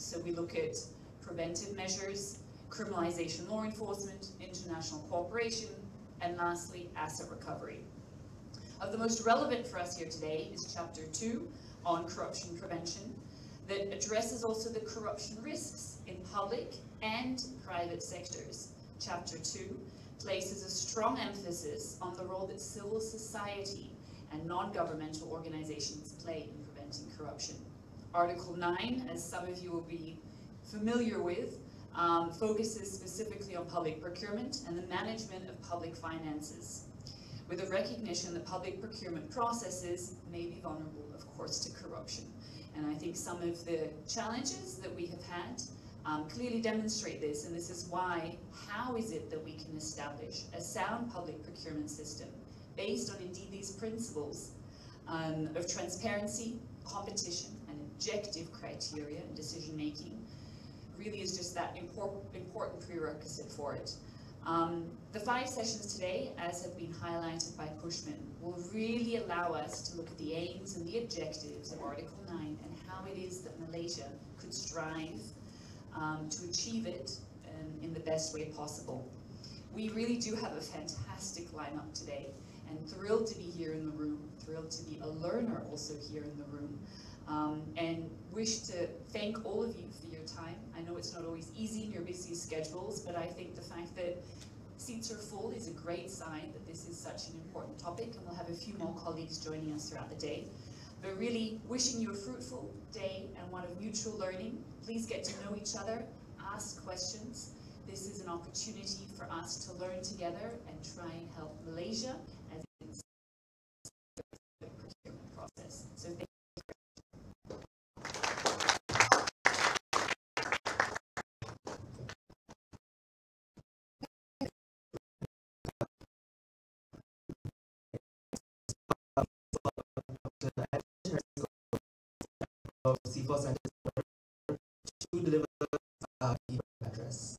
So we look at preventive measures, criminalization law enforcement, international cooperation, and lastly, asset recovery. Of the most relevant for us here today is Chapter 2 on corruption prevention, that addresses also the corruption risks in public and private sectors. Chapter 2 places a strong emphasis on the role that civil society and non-governmental organizations play in preventing corruption. Article 9, as some of you will be familiar with, focuses specifically on public procurement and the management of public finances, with a recognition that public procurement processes may be vulnerable, of course, to corruption. And I think some of the challenges that we have had clearly demonstrate this, and this is why, how is it that we can establish a sound public procurement system based on indeed these principles of transparency, competition, and objective criteria in decision making, really is just that important prerequisite for it. The 5 sessions today, as have been highlighted by Pushman, will really allow us to look at the aims and the objectives of Article 9 and how it is that Malaysia could strive to achieve it in the best way possible. We really do have a fantastic lineup today, and thrilled to be here in the room, thrilled to be a learner also here in the room, and wish to thank all of you for your time. I know it's not always easy in your busy schedules, but I think the fact that seats are full is a great sign that this is such an important topic, and we'll have a few more colleagues joining us throughout the day. But really wishing you a fruitful day and one of mutual learning. Please get to know each other, ask questions. This is an opportunity for us to learn together and try and help Malaysia as it's the procurement process. So thank you. Of C4 Center to deliver address.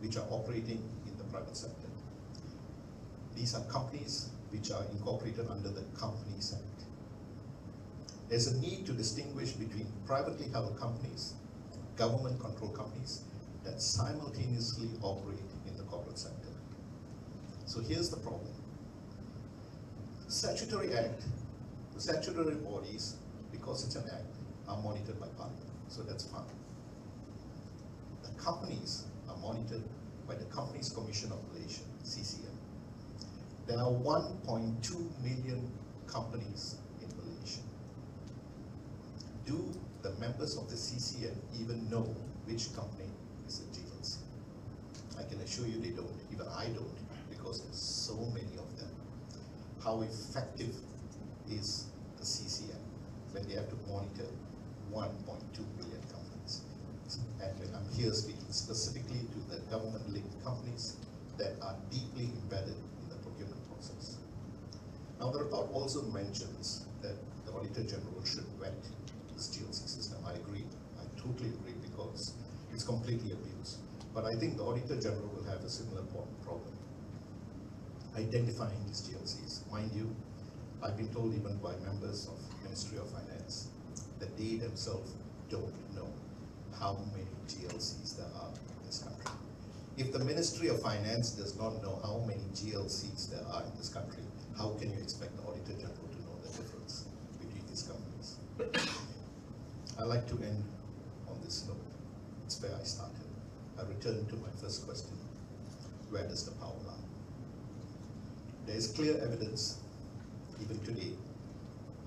which are operating in the private sector. These are companies which are incorporated under the Companies Act. There's a need to distinguish between privately held companies, government-controlled companies that simultaneously operate in the corporate sector. So here's the problem. The Statutory Act, the statutory bodies, because it's an act, are monitored by Parliament, so that's fine. The companies are monitored by the Companies Commission of Malaysia, CCM. There are 1.2 million companies in Malaysia. Do the members of the CCM even know which company is a GLC? I can assure you they don't, even I don't, because there's so many of them. How effective is the CCM when they have to monitor 1.2 billion companies? And I'm here speaking specifically to the government-linked companies that are deeply embedded in the procurement process. Now the report also mentions that the Auditor General should vet this GLC system. I agree, I totally agree, because it's completely abused. But I think the Auditor General will have a similar problem identifying these GLCs. Mind you, I've been told even by members of Ministry of Finance that they themselves don't know how many GLCs there are in this country. If the Ministry of Finance does not know how many GLCs there are in this country, how can you expect the Auditor General to know the difference between these companies? I'd like to end on this note. It's where I started. I return to my first question. Where does the power lie? There is clear evidence, even today,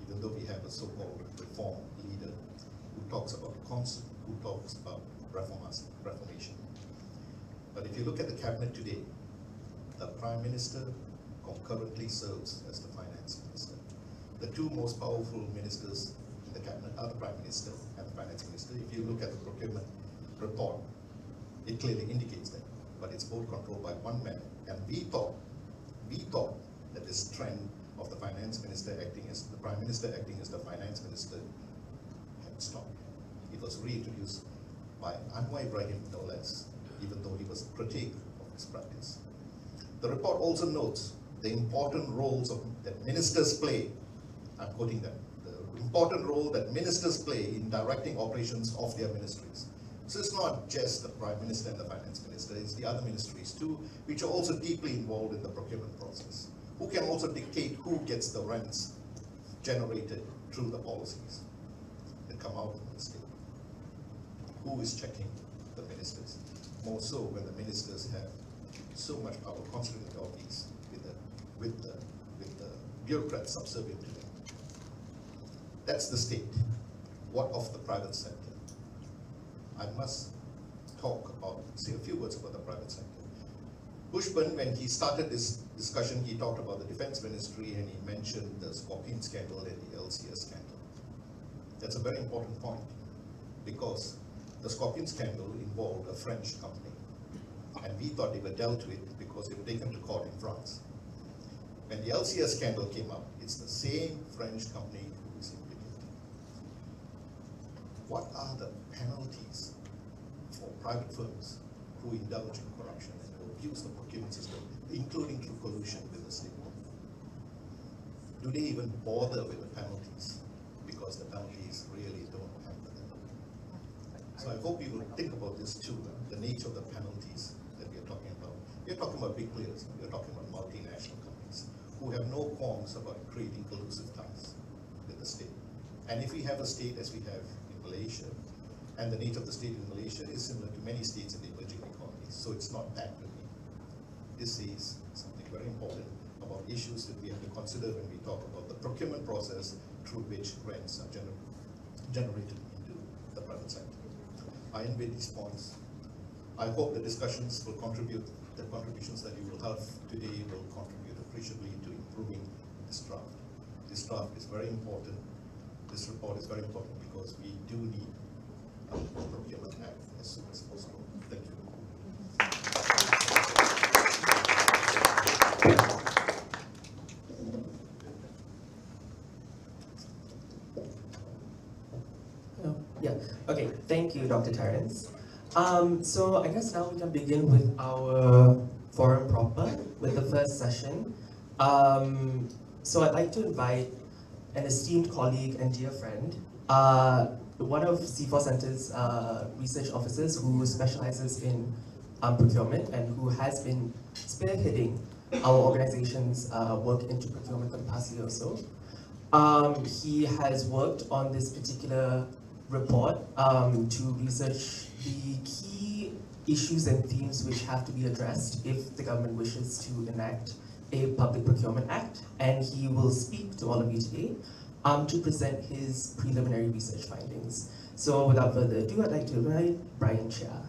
even though we have a so-called reform leader who talks about reformation. But if you look at the cabinet today, the Prime Minister concurrently serves as the Finance Minister. The two most powerful ministers in the cabinet are the Prime Minister and the Finance Minister. If you look at the procurement report, it clearly indicates that, but it's both controlled by one man. And we thought that this trend of the Finance Minister acting as the Prime Minister acting as the Finance Minister had stopped. It was reintroduced by Anwar Ibrahim, no less, even though he was a critique of this practice. The report also notes the important roles that ministers play. I'm quoting them. The important role that ministers play in directing operations of their ministries. So it's not just the Prime Minister and the Finance Minister, it's the other ministries too, which are also deeply involved in the procurement process, who can also dictate who gets the rents generated through the policies that come out of the state. Who is checking the ministers? More so when the ministers have so much power, considering all these, with the bureaucrats subservient to them. That's the state. What of the private sector? I must say a few words about the private sector. Bushburn, when he started this discussion, he talked about the Defense Ministry and he mentioned the Scorpion scandal and the LCS scandal. That's a very important point, because the Scorpion scandal involved a French company, and we thought they were dealt with because they were taken to court in France. When the LCS scandal came up, it's the same French company who is implicated. What are the penalties for private firms who indulge in corruption and who abuse the procurement system, including through collusion with the state? Do they even bother with the penalties? Because the penalties really don't hamper them. So I hope you will think about this too, the nature of the penalties that we are talking about. We are talking about big players, we are talking about multinational companies who have no qualms about creating collusive ties with the state. And if we have a state as we have in Malaysia, and the nature of the state in Malaysia is similar to many states in the emerging economies, so it's not that unique. This is something very important about issues that we have to consider when we talk about the procurement process through which rents are generated into the private sector. I end with these points. I hope the discussions will contribute, the contributions that you will have today will contribute appreciably to improving this draft. This draft is very important. This report is very important because we do need a Procurement Act as soon as possible. Thank you. Yeah, okay, thank you, Dr. Terence. So I guess now we can begin with our forum proper, with the first session. So I'd like to invite an esteemed colleague and dear friend, one of C4 Centre's research officers who specializes in procurement and who has been spearheading our organization's work into procurement for the past year or so. He has worked on this particular report to research the key issues and themes which have to be addressed if the government wishes to enact a Public Procurement Act, and he will speak to all of you today to present his preliminary research findings. So without further ado, I'd like to invite Brian Chia.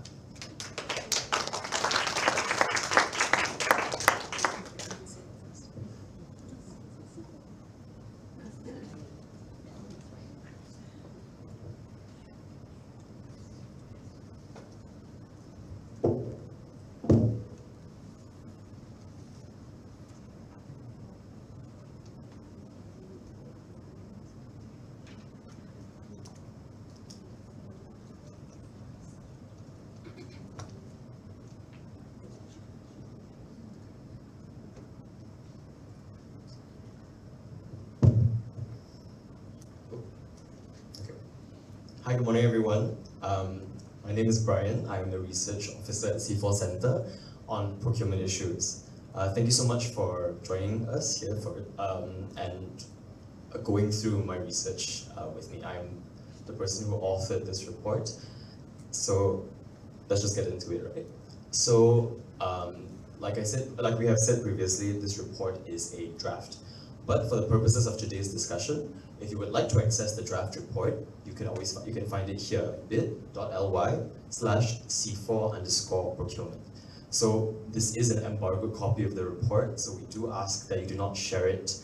Hi, good morning everyone. My name is Brian. I'm the research officer at C4 Centre on procurement issues. Thank you so much for joining us here and going through my research with me. I'm the person who authored this report. So let's just get into it, right? So like we have said previously, this report is a draft. But for the purposes of today's discussion, if you would like to access the draft report, you can find it here, bit.ly/C4_procurement. So this is an embargoed copy of the report, so we do ask that you do not share it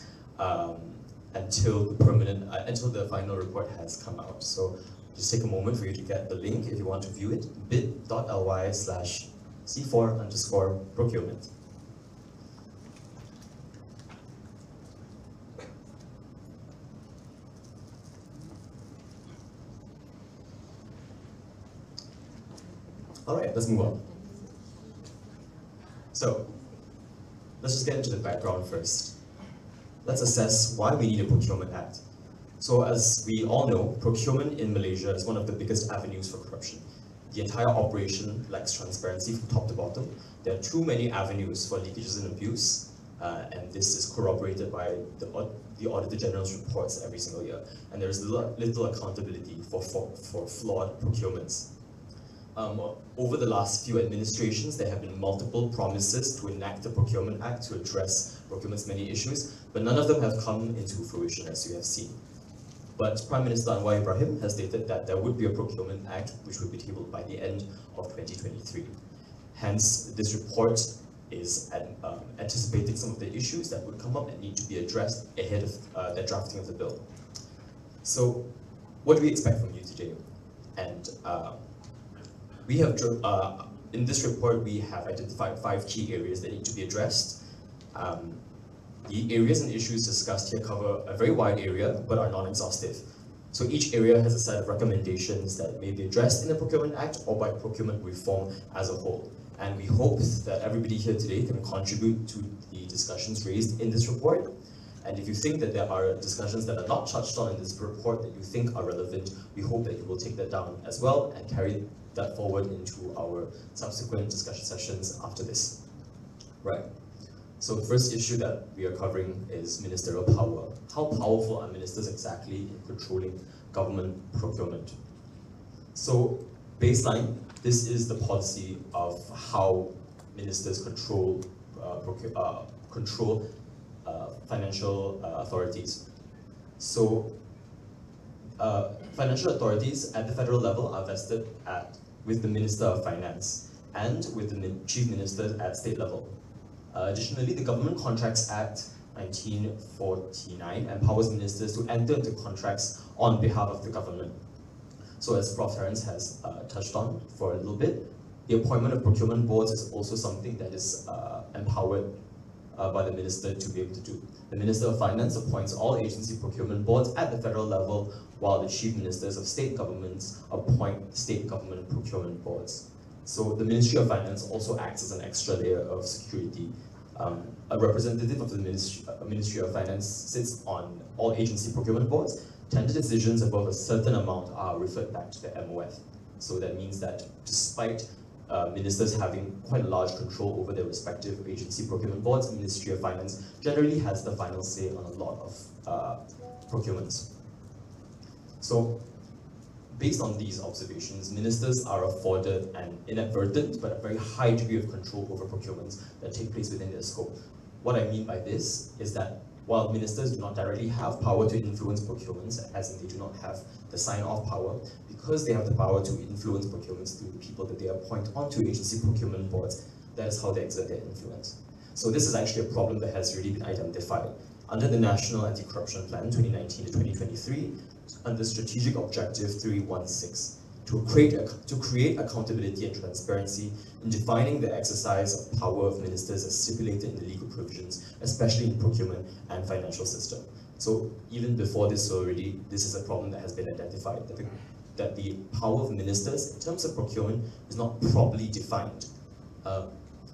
until the final report has come out. So just take a moment for you to get the link if you want to view it, bit.ly/C4_procurement. All right, let's move on. So, let's just get into the background first. Let's assess why we need a Procurement Act. So, as we all know, procurement in Malaysia is one of the biggest avenues for corruption. The entire operation lacks transparency from top to bottom. There are too many avenues for leakages and abuse, and this is corroborated by the Auditor General's reports every single year. And there is little accountability for flawed procurements. Over the last few administrations, there have been multiple promises to enact the Procurement Act to address procurement's many issues, but none of them have come into fruition, as you have seen. But Prime Minister Anwar Ibrahim has stated that there would be a Procurement Act which would be tabled by the end of 2023. Hence, this report is anticipating some of the issues that would come up and need to be addressed ahead of the drafting of the bill. So, what do we expect from you today? And we have, in this report, we have identified 5 key areas that need to be addressed. The areas and issues discussed here cover a very wide area, but are non-exhaustive. So each area has a set of recommendations that may be addressed in the Procurement Act or by procurement reform as a whole. And we hope that everybody here today can contribute to the discussions raised in this report. And if you think that there are discussions that are not touched on in this report that you think are relevant, we hope that you will take that down as well and carry that forward into our subsequent discussion sessions after this. Right. So the first issue that we are covering is ministerial power. How powerful are ministers exactly in controlling government procurement? So baseline, this is the policy of how ministers control financial authorities. So financial authorities at the federal level are vested with the Minister of Finance and with the Chief Minister at state level. Additionally, the Government Contracts Act 1949 empowers ministers to enter into contracts on behalf of the government. So as Prof. Terence has touched on for a little bit, the appointment of procurement boards is also something that is empowered by the minister to be able to do. The Minister of Finance appoints all agency procurement boards at the federal level, while the chief ministers of state governments appoint state government procurement boards. So the Ministry of Finance also acts as an extra layer of security. A representative of the Ministry of Finance sits on all agency procurement boards. Tender decisions above a certain amount are referred back to the MOF. So that means that despite ministers having quite a large control over their respective agency procurement boards, the Ministry of Finance generally has the final say on a lot of procurements. So, based on these observations, ministers are afforded an inadvertent but a very high degree of control over procurements that take place within their scope. What I mean by this is that while ministers do not directly have power to influence procurements, as in they do not have the sign-off power, because they have the power to influence procurements through the people that they appoint onto agency procurement boards, that is how they exert their influence. So this is actually a problem that has really been identified. Under the National Anti-Corruption Plan 2019 to 2023, under Strategic Objective 316, to create accountability and transparency in defining the exercise of power of ministers as stipulated in the legal provisions, especially in procurement and financial system. So even before this this is a problem that has been identified, that the power of ministers in terms of procurement is not properly defined.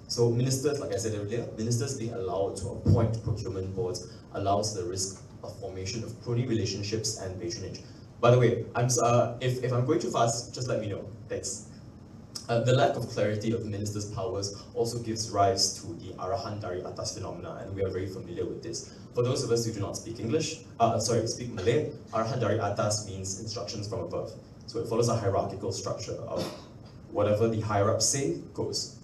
So ministers, like I said earlier, ministers being allowed to appoint procurement boards allows the risk of formation of crony relationships and patronage. By the way, if I'm going too fast, just let me know. Thanks. The lack of clarity of ministers' powers also gives rise to the arahan dari atas phenomena, and we are very familiar with this. For those of us who do not speak speak Malay, arahan dari atas means instructions from above. So it follows a hierarchical structure of whatever the higher-ups say goes.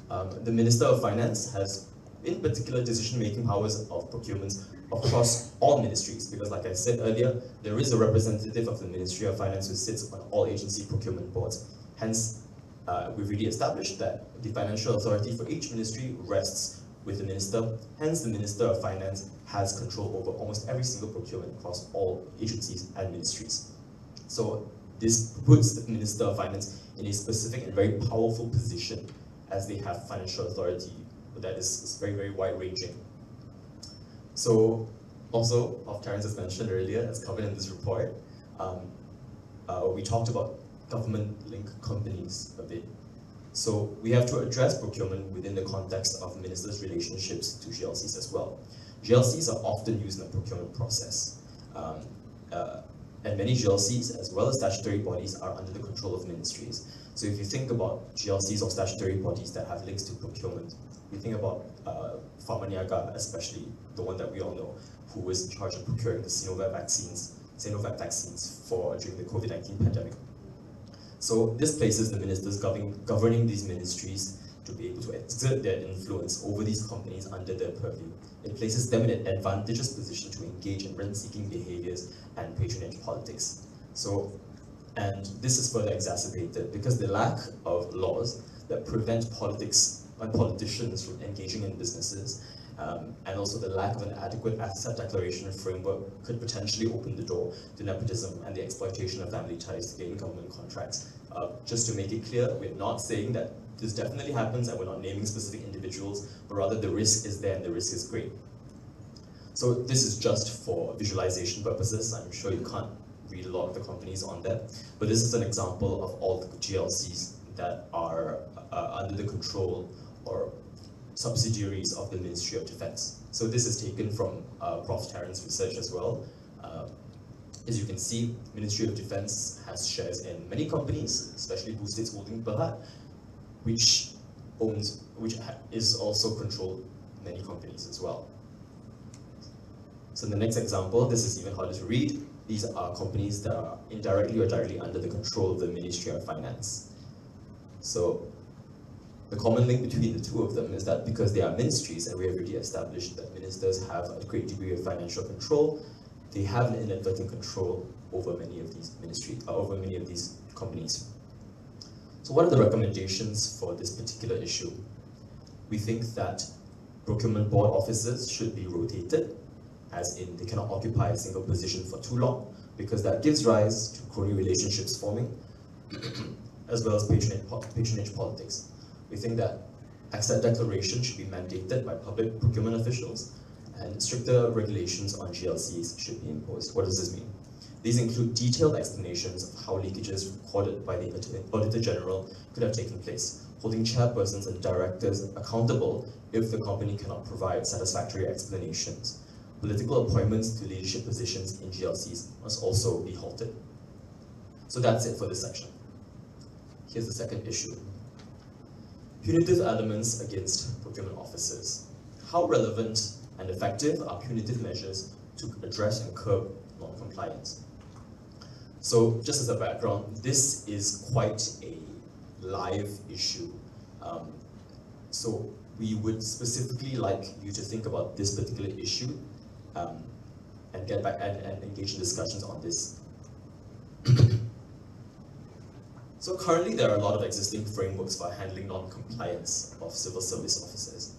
The Minister of Finance has, in particular, decision-making powers of procurements across all ministries, because like I said earlier, there is a representative of the Ministry of Finance who sits on all agency procurement boards. Hence, we've really established that the financial authority for each ministry rests with the minister. Hence, the Minister of Finance has control over almost every single procurement across all agencies and ministries. So this puts the Minister of Finance in a specific and very powerful position, as they have financial authority that is very, very wide-ranging. So, also, Terence has mentioned earlier, as covered in this report, we talked about government-linked companies a bit. So, we have to address procurement within the context of ministers' relationships to GLCs as well. GLCs are often used in the procurement process. And many GLCs, as well as statutory bodies, are under the control of ministries. So if you think about GLCs or statutory bodies that have links to procurement, we think about Pharmaniaga, especially the one that we all know, who was in charge of procuring the Sinovac vaccines during the COVID-19 pandemic. So this places the ministers governing these ministries to be able to exert their influence over these companies under their purview. It places them in an advantageous position to engage in rent-seeking behaviors and patronage politics. And this is further exacerbated because the lack of laws that prevent politics and politicians from engaging in businesses, and also the lack of an adequate asset declaration framework could potentially open the door to nepotism and the exploitation of family ties to gain government contracts. Just to make it clear, we're not saying that this definitely happens and we're not naming specific individuals, but rather the risk is there and the risk is great. So this is just for visualization purposes. I'm sure you can't read a lot of the companies on that, but this is an example of all the GLCs that are under the control or subsidiaries of the Ministry of Defense. So this is taken from Prof. Terrence's research as well. As you can see, Ministry of Defense has shares in many companies, especially Dorsett Holding Berhad, which is also controlled many companies as well. So the next example, this is even harder to read. These are companies that are indirectly or directly under the control of the Ministry of Finance. So the common link between the two of them is that because they are ministries, and we have already established that ministers have a great degree of financial control, they have an inadvertent control over many of these ministries, over many of these companies. So what are the recommendations for this particular issue? We think that procurement board officers should be rotated, as in they cannot occupy a single position for too long, because that gives rise to crony relationships forming, as well as patronage politics. We think that Asset declaration should be mandated by public procurement officials, and stricter regulations on GLCs should be imposed. What does this mean? These include detailed explanations of how leakages recorded by the Auditor General could have taken place, holding chairpersons and directors accountable if the company cannot provide satisfactory explanations. Political appointments to leadership positions in GLCs must also be halted. So that's it for this section. Here's the second issue. Punitive elements against procurement officers. How relevant and effective are punitive measures to address and curb non-compliance? So just as a background, this is quite a live issue. So we would specifically like you to think about this particular issue and get back and engage in discussions on this. So currently there are a lot of existing frameworks for handling non-compliance of civil service officers.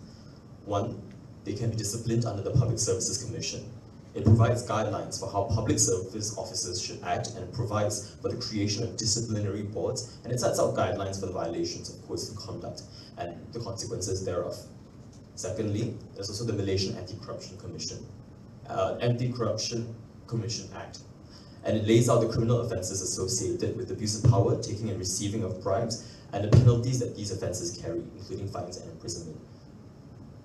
One, they can be disciplined under the Public Services Commission. It provides guidelines for how public service officers should act and provides for the creation of disciplinary boards, and it sets out guidelines for the violations of codes of conduct and the consequences thereof. Secondly, there's also the Malaysian Anti-Corruption Commission, Anti-Corruption Commission Act, and it lays out the criminal offences associated with abuse of power, taking and receiving of bribes, and the penalties that these offences carry, including fines and imprisonment.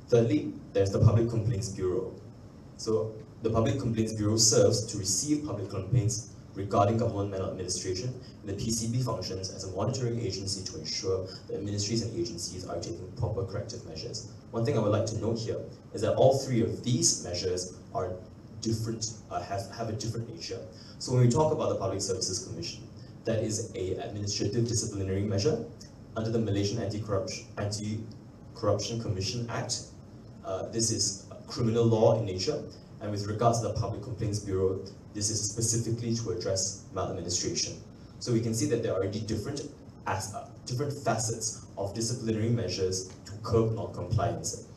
Thirdly, there's the Public Complaints Bureau. So the Public Complaints Bureau serves to receive public complaints regarding government maladministration, and the PCB functions as a monitoring agency to ensure that ministries and agencies are taking proper corrective measures. One thing I would like to note here is that all three of these measures are different, have a different nature. So when we talk about the Public Services Commission, that is an administrative disciplinary measure under the Malaysian Anti-Corruption Commission Act. This is criminal law in nature, and with regards to the Public Complaints Bureau, this is specifically to address maladministration. So we can see that there are already different facets of disciplinary measures to curb non-compliance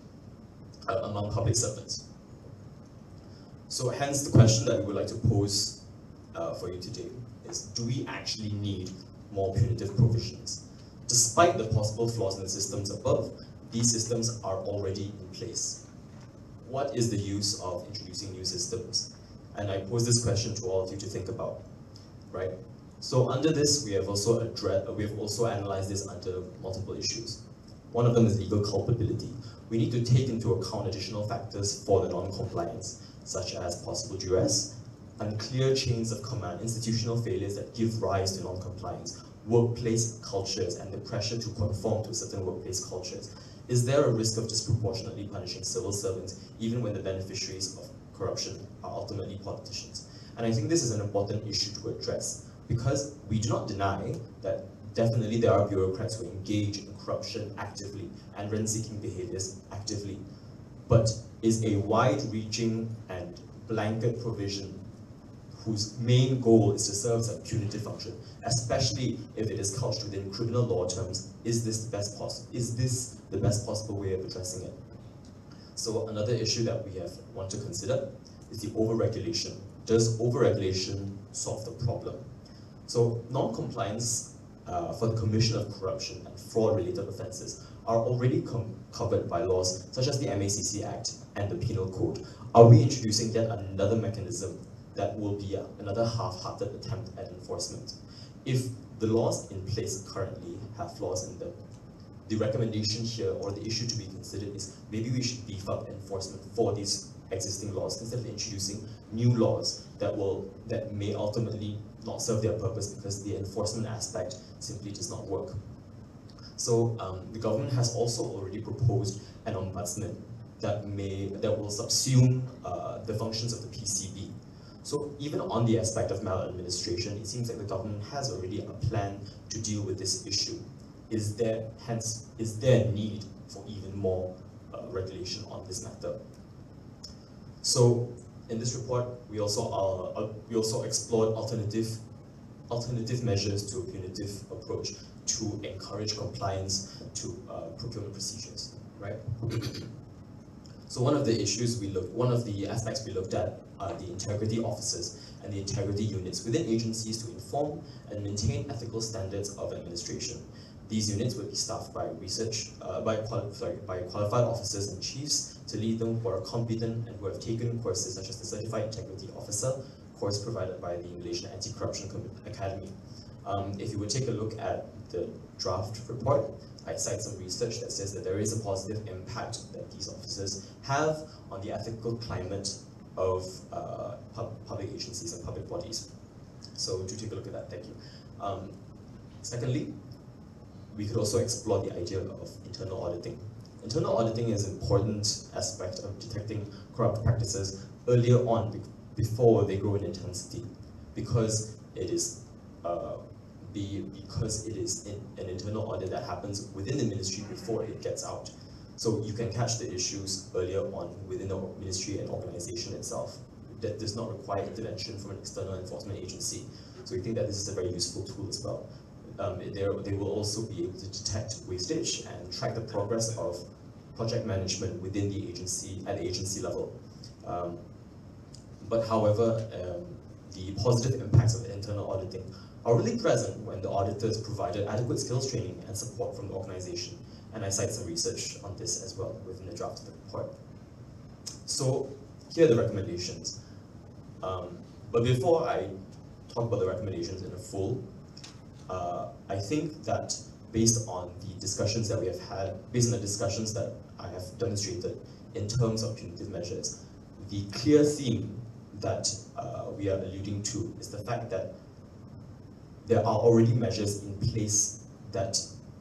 among public servants. So hence the question that we would like to pose for you today is, do we actually need more punitive provisions? Despite the possible flaws in the systems above, these systems are already in place. What is the use of introducing new systems? And I pose this question to all of you to think about, right? So under this, we have also analyzed this under multiple issues. One of them is legal culpability. We need to take into account additional factors for the non-compliance, such as possible duress, unclear chains of command, institutional failures that give rise to non-compliance, workplace cultures, and the pressure to conform to certain workplace cultures. Is there a risk of disproportionately punishing civil servants, even when the beneficiaries of corruption are ultimately politicians? And I think this is an important issue to address, because we do not deny that definitely there are bureaucrats who engage in corruption actively and rent-seeking behaviors actively. But is a wide-reaching and blanket provision whose main goal is to serve as a punitive function, especially if it is couched within criminal law terms, is this the best possible way of addressing it? So another issue that we want to consider is the overregulation. Does overregulation solve the problem? So non-compliance for the commission of corruption and fraud-related offences are already covered by laws such as the MACC Act and the Penal Code. Are we introducing yet another mechanism that will be another half-hearted attempt at enforcement? If the laws in place currently have flaws in them, the recommendation here, or the issue to be considered, is maybe we should beef up enforcement for these existing laws instead of introducing new laws that may ultimately not serve their purpose because the enforcement aspect simply does not work. So the government has also already proposed an ombudsman that will subsume the functions of the PCB. So even on the aspect of maladministration, it seems like the government has already a plan to deal with this issue. Is there a need for even more regulation on this matter? So in this report, we also explored alternative measures to a punitive approach to encourage compliance to procurement procedures, right? So one of the aspects we looked at are the integrity officers and the integrity units within agencies to inform and maintain ethical standards of administration. These units would be staffed by qualified officers and chiefs to lead them who are competent and who have taken courses such as the Certified Integrity Officer course provided by the Malaysian Anti-Corruption Academy. If you would take a look at the draft report, I cite some research that says that there is a positive impact that these officers have on the ethical climate of public agencies and public bodies. So do take a look at that, thank you. Secondly, we could also explore the idea of internal auditing. Internal auditing is an important aspect of detecting corrupt practices earlier on, before they grow in intensity, because it is an internal audit that happens within the ministry before it gets out. So you can catch the issues earlier on within the ministry and organization itself. That does not require intervention from an external enforcement agency. So we think that this is a very useful tool as well. They will also be able to detect wastage and track the progress of project management within the agency at the agency level. But however, the positive impacts of internal auditing are really present when the auditors provided adequate skills training and support from the organization. And I cite some research on this as well within the draft of the report. So here are the recommendations. But before I talk about the recommendations in a full, I think that based on the discussions that we have had, based on the discussions that I have demonstrated in terms of punitive measures, the clear theme that we are alluding to is the fact that there are already measures in place that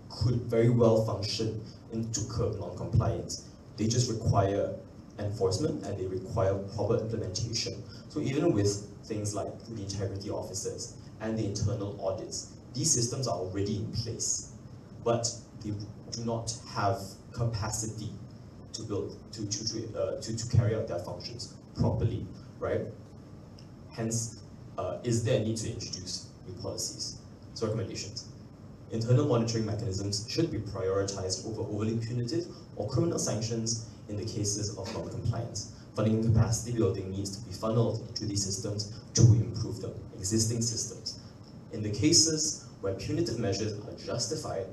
could very well function to curb non-compliance. They just require enforcement and they require proper implementation. So even with things like the integrity officers and the internal audits, these systems are already in place, but they do not have capacity to build, to carry out their functions properly, right? Hence, is there a need to introduce new policies? So recommendations. Internal monitoring mechanisms should be prioritized over overly punitive or criminal sanctions in the cases of non-compliance. Funding and capacity building needs to be funneled into these systems to improve them, existing systems. In the cases where punitive measures are justified,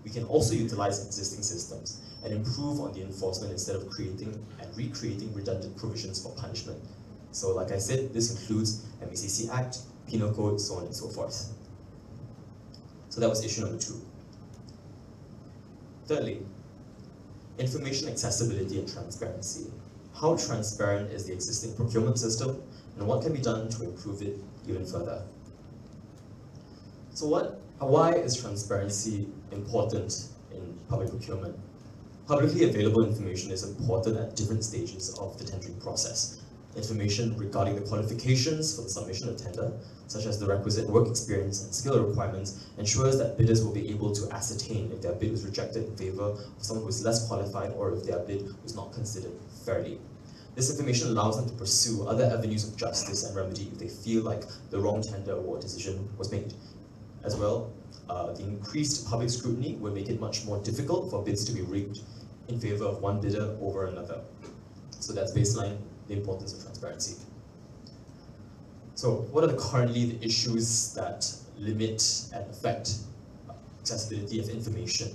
we can also utilize existing systems and improve on the enforcement instead of creating and recreating redundant provisions for punishment. So like I said, this includes MECC Act, Penal Code, so on and so forth. So that was issue number 2. Thirdly, information accessibility and transparency. How transparent is the existing procurement system, and what can be done to improve it even further? So why is transparency important in public procurement? Publicly available information is important at different stages of the tendering process. Information regarding the qualifications for the submission of tender, such as the requisite work experience and skill requirements, ensures that bidders will be able to ascertain if their bid was rejected in favor of someone who is less qualified or if their bid was not considered fairly. This information allows them to pursue other avenues of justice and remedy if they feel like the wrong tender award decision was made. As well, the increased public scrutiny will make it much more difficult for bids to be rigged in favor of one bidder over another. So that's baseline, the importance of transparency. So what are currently the issues that limit and affect accessibility of information?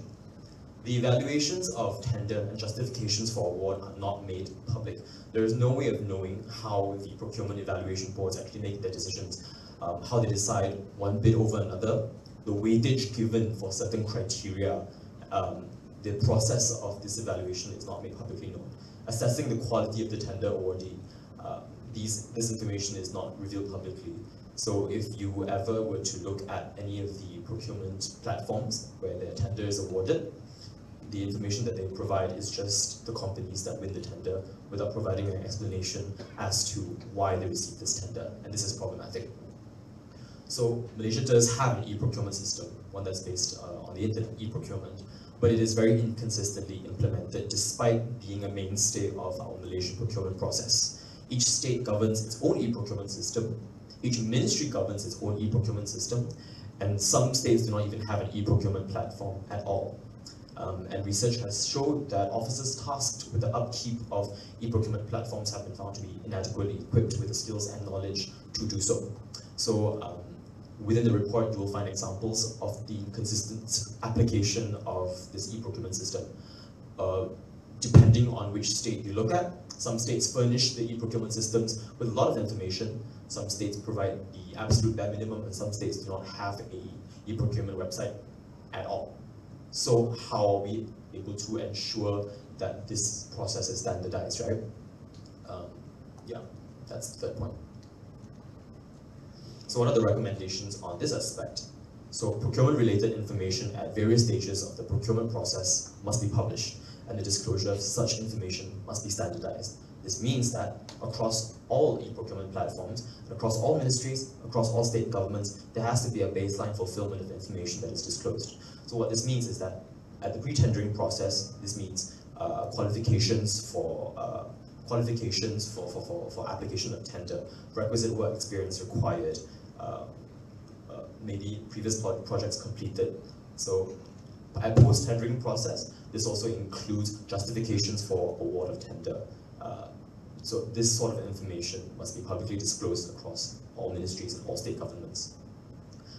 The evaluations of tender and justifications for award are not made public. There is no way of knowing how the procurement evaluation boards actually make their decisions, how they decide one bid over another, the weightage given for certain criteria. The process of this evaluation is not made publicly known. Assessing the quality of the tender awardee, this information is not revealed publicly. So if you ever were to look at any of the procurement platforms where their tender is awarded, the information that they provide is just the companies that win the tender without providing an explanation as to why they received this tender, and this is problematic. So Malaysia does have an e-procurement system, one that's based on the internet, e-procurement, but it is very inconsistently implemented despite being a mainstay of our Malaysian procurement process. Each state governs its own e-procurement system, each ministry governs its own e-procurement system, and some states do not even have an e-procurement platform at all. And research has showed that officers tasked with the upkeep of e-procurement platforms have been found to be inadequately equipped with the skills and knowledge to do so. So Within the report, you will find examples of the inconsistent application of this e-procurement system. Depending on which state you look at, some states furnish the e-procurement systems with a lot of information. Some states provide the absolute bare minimum, and some states do not have a e-procurement website at all. So how are we able to ensure that this process is standardized, right? Yeah, that's the third point. So what are the recommendations on this aspect? So procurement-related information at various stages of the procurement process must be published, and the disclosure of such information must be standardized. This means that across all e-procurement platforms, across all ministries, across all state governments, there has to be a baseline fulfillment of information that is disclosed. So what this means is that at the pre-tendering process, this means qualifications for application of tender, requisite work experience required, maybe previous projects completed. So at post-tendering process, this also includes justifications for award of tender. So this sort of information must be publicly disclosed across all ministries and all state governments.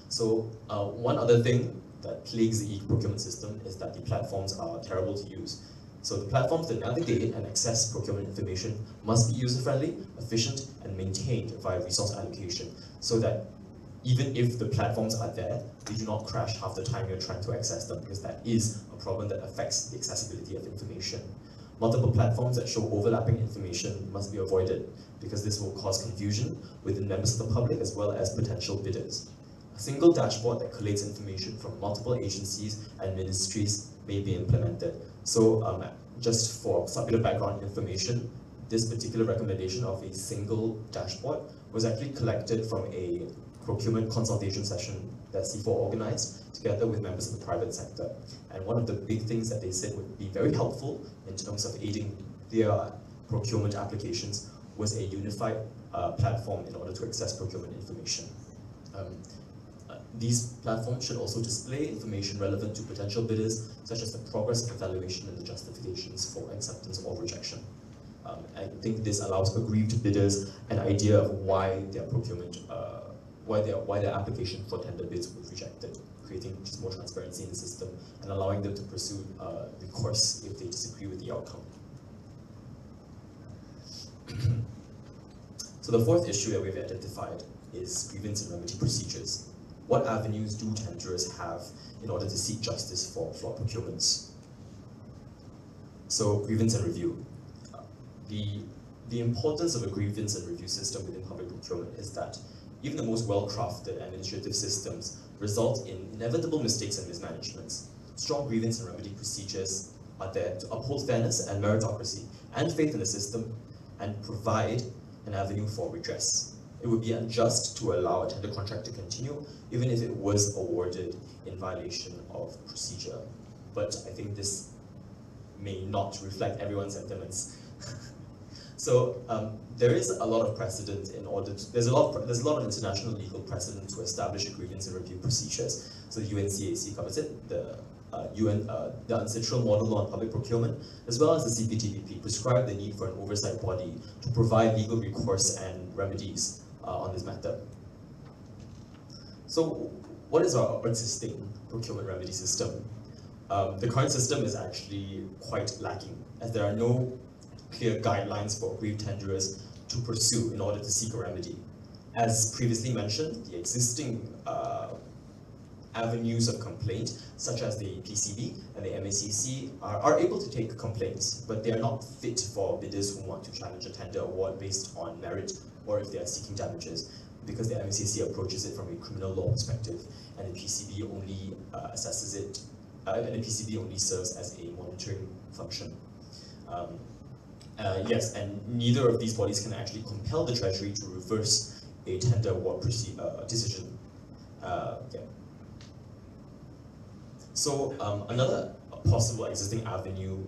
So one other thing that plagues the e-procurement system is that the platforms are terrible to use. So the platforms that navigate and access procurement information must be user-friendly, efficient, and maintained via resource allocation, so that even if the platforms are there, they do not crash half the time you're trying to access them, because that is a problem that affects the accessibility of information. Multiple platforms that show overlapping information must be avoided, because this will cause confusion within members of the public as well as potential bidders. A single dashboard that collates information from multiple agencies and ministries may be implemented. So just for some bit of background information, this particular recommendation of a single dashboard was actually collected from a procurement consultation session that C4 organized together with members of the private sector. And one of the big things that they said would be very helpful in terms of aiding their procurement applications was a unified platform in order to access procurement information. These platforms should also display information relevant to potential bidders, such as the progress of evaluation and the justifications for acceptance or rejection. I think this allows aggrieved bidders an idea of why their procurement, why their application for tender bids was rejected, creating just more transparency in the system and allowing them to pursue recourse if they disagree with the outcome. So the fourth issue that we've identified is grievance and remedy procedures. What avenues do tenderers have in order to seek justice for flawed procurements? So grievance and review. The importance of a grievance and review system within public procurement is that even the most well-crafted administrative systems result in inevitable mistakes and mismanagements. Strong grievance and remedy procedures are there to uphold fairness and meritocracy and faith in the system and provide an avenue for redress. It would be unjust to allow a tender contract to continue even if it was awarded in violation of procedure. But I think this may not reflect everyone's sentiments. So there is a lot of precedent in order to, there's a lot of international legal precedent to establish grievance and review procedures. So the UNCAC covers it, the UNCITRAL model on public procurement, as well as the CPTPP prescribe the need for an oversight body to provide legal recourse and remedies on this matter. So what is our existing procurement remedy system? The current system is actually quite lacking, as there are no clear guidelines for aggrieved tenderers to pursue in order to seek a remedy. As previously mentioned, the existing avenues of complaint, such as the PCB and the MACC, are able to take complaints, but they are not fit for bidders who want to challenge a tender award based on merit or if they are seeking damages, because the MACC approaches it from a criminal law perspective, and the PCB only assesses it, and the PCB only serves as a monitoring function. Yes, and neither of these bodies can actually compel the Treasury to reverse a tender award decision. Yeah. So another possible existing avenue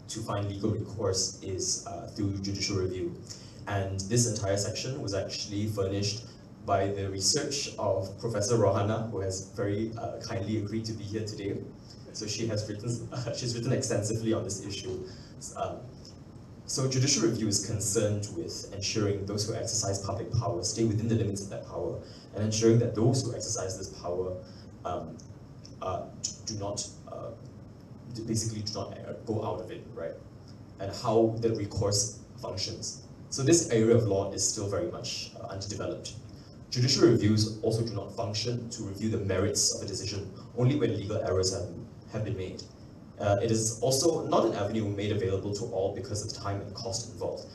to find legal recourse is through judicial review. And this entire section was actually furnished by the research of Professor Rohana, who has very kindly agreed to be here today. 'Yes. So she has written, she's written extensively on this issue. She's written extensively on the issue. And this is a So judicial review is concerned with ensuring those who exercise public power stay within the limits of that power, and ensuring that those who exercise this power do not go out of it, right? And how the recourse functions. So this area of law is still very much underdeveloped. Judicial reviews also do not function to review the merits of a decision only when legal errors have been made. It is also not an avenue made available to all because of the time and cost involved.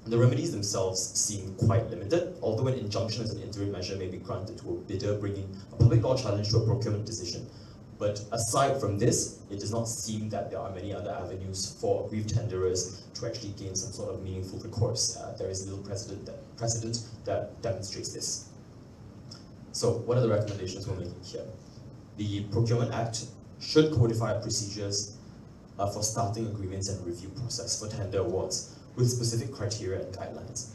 The remedies themselves seem quite limited, although an injunction as an interim measure may be granted to a bidder bringing a public law challenge to a procurement decision. But aside from this, it does not seem that there are many other avenues for aggrieved tenderers to actually gain some sort of meaningful recourse. There is little precedent that demonstrates this. So what are the recommendations we're making here? The Procurement Act should codify procedures for starting agreements and review process for tender awards with specific criteria and guidelines.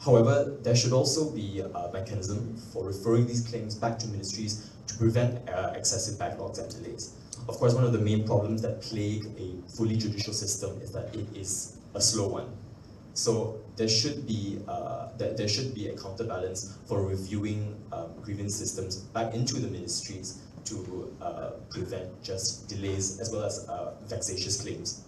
However, there should also be a mechanism for referring these claims back to ministries to prevent excessive backlogs and delays. Of course, one of the main problems that plague a fully judicial system is that it is a slow one. So there should be a counterbalance for reviewing grievance systems back into the ministries to prevent just delays as well as vexatious claims.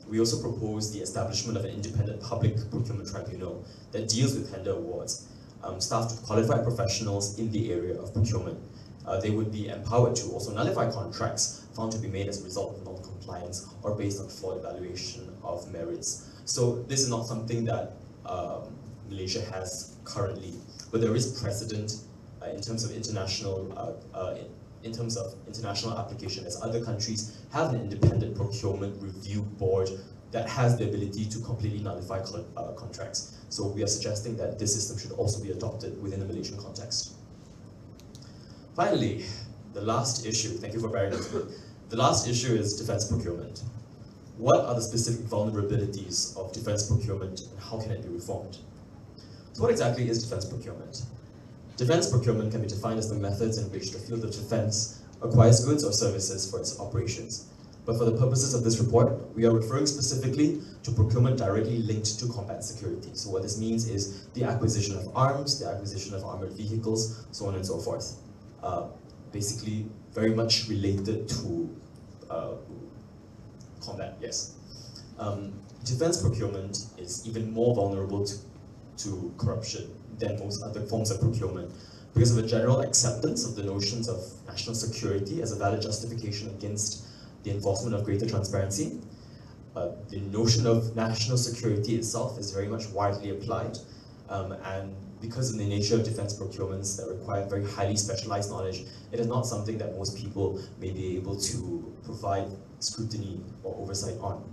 We also propose the establishment of an independent public procurement tribunal that deals with tender awards, staffed with qualified professionals in the area of procurement. They would be empowered to also nullify contracts found to be made as a result of non-compliance or based on flawed evaluation of merits. So this is not something that Malaysia has currently, but there is precedent in terms of international application, as other countries have an independent procurement review board that has the ability to completely nullify contracts. So we are suggesting that this system should also be adopted within the Malaysian context. Finally, the last issue, thank you for bearing with me. The last issue is defense procurement. What are the specific vulnerabilities of defense procurement and how can it be reformed? So what exactly is defense procurement? Defense procurement can be defined as the methods in which the field of defense acquires goods or services for its operations. But for the purposes of this report, we are referring specifically to procurement directly linked to combat security. So what this means is the acquisition of arms, the acquisition of armored vehicles, so on and so forth. Basically, very much related to combat, yes. Defense procurement is even more vulnerable to corruption than most other forms of procurement because of a general acceptance of the notions of national security as a valid justification against the enforcement of greater transparency. The notion of national security itself is very much widely applied, and because of the nature of defense procurements that require very highly specialized knowledge, it is not something that most people may be able to provide scrutiny or oversight on.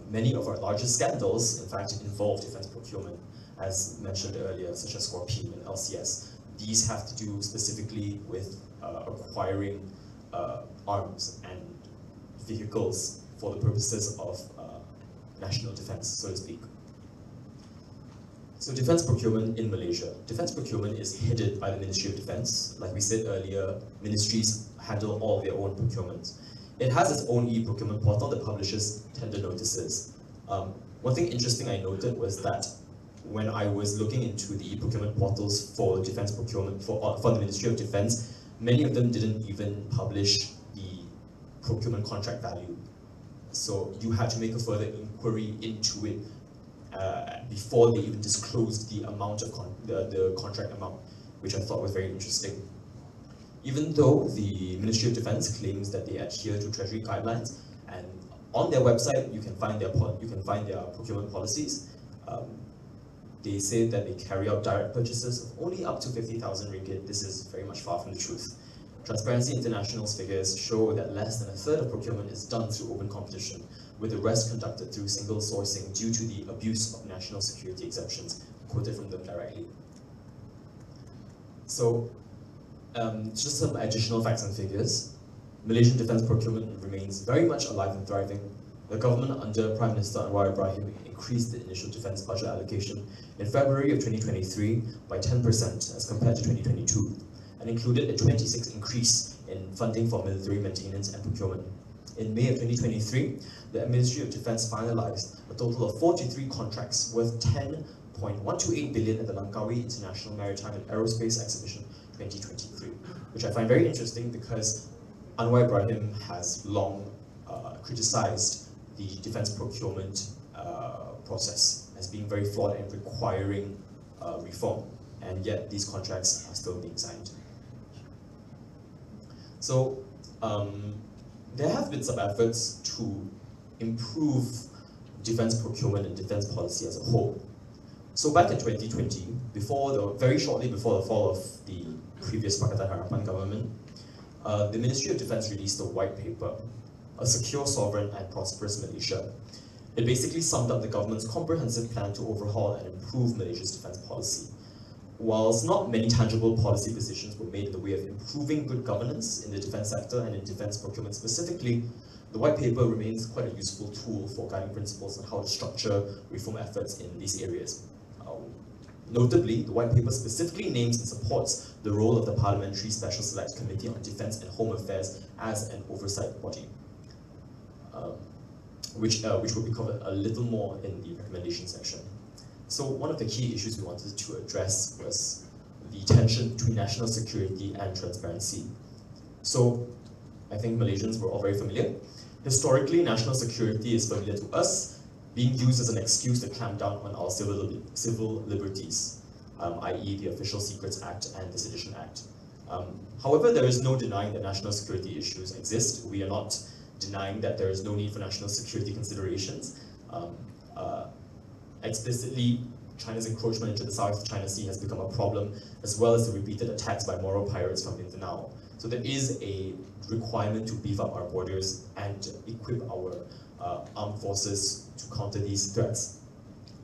Many of our largest scandals, in fact, involve defense procurement, as mentioned earlier, such as Scorpion and LCS. These have to do specifically with acquiring arms and vehicles for the purposes of national defense, so to speak. So defense procurement in Malaysia. Defense procurement is headed by the Ministry of Defense. Like we said earlier, ministries handle all their own procurement. It has its own e-procurement portal that publishes tender notices. One thing interesting I noted was that when I was looking into the e-procurement portals for defense procurement, for the Ministry of Defense, many of them didn't even publish the procurement contract value. So you had to make a further inquiry into it before they even disclosed the amount of the contract amount, which I thought was very interesting. Even though the Ministry of Defense claims that they adhere to Treasury guidelines, and on their website you can find their procurement policies, they say that they carry out direct purchases of only up to 50,000 ringgit. This is very much far from the truth. Transparency International's figures show that less than a third of procurement is done through open competition, with the rest conducted through single sourcing due to the abuse of national security exemptions, quoted from them directly. So, just some additional facts and figures. Malaysian defense procurement remains very much alive and thriving. The government under Prime Minister Anwar Ibrahim increased the initial defense budget allocation in February of 2023 by 10% as compared to 2022, and included a 26% increase in funding for military maintenance and procurement. in May of 2023, the Ministry of Defence finalised a total of 43 contracts worth 10.128 billion at the Langkawi International Maritime and Aerospace Exhibition 2023, which I find very interesting because Anwar Ibrahim has long criticised the defence procurement process as being very flawed and requiring reform, and yet these contracts are still being signed. So there have been some efforts to improve defence procurement and defence policy as a whole. So back in 2020, very shortly before the fall of the previous Pakatan Harapan government, the Ministry of Defence released a white paper, A Secure, Sovereign and Prosperous Malaysia. It basically summed up the government's comprehensive plan to overhaul and improve Malaysia's defence policy. Whilst not many tangible policy decisions were made in the way of improving good governance in the defence sector and in defence procurement specifically, the white paper remains quite a useful tool for guiding principles on how to structure reform efforts in these areas. Notably, the white paper specifically names and supports the role of the Parliamentary Special Select Committee on Defence and Home Affairs as an oversight body, which will be covered a little more in the recommendation section. So one of the key issues we wanted to address was the tension between national security and transparency. So I think Malaysians were all very familiar. Historically, national security is familiar to us, being used as an excuse to clamp down on our civil liberties, i.e. the Official Secrets Act and the Sedition Act. However, there is no denying that national security issues exist. We are not denying that there is no need for national security considerations. Explicitly, China's encroachment into the South China Sea has become a problem, as well as the repeated attacks by moral pirates from Mindanao. So there is a requirement to beef up our borders and equip our armed forces to counter these threats.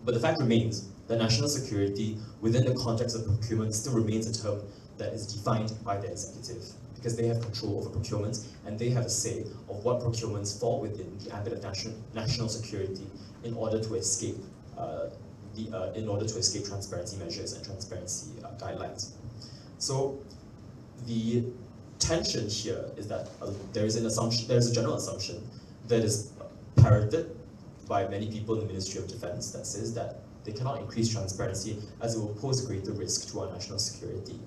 But the fact remains that national security within the context of procurement still remains a term that is defined by the executive, because they have control over procurement and they have a say of what procurements fall within the ambit of national security in order to escape transparency measures and transparency guidelines. So the tension here is that there is a general assumption that is parroted by many people in the Ministry of Defence that says that they cannot increase transparency as it will pose a greater risk to our national security.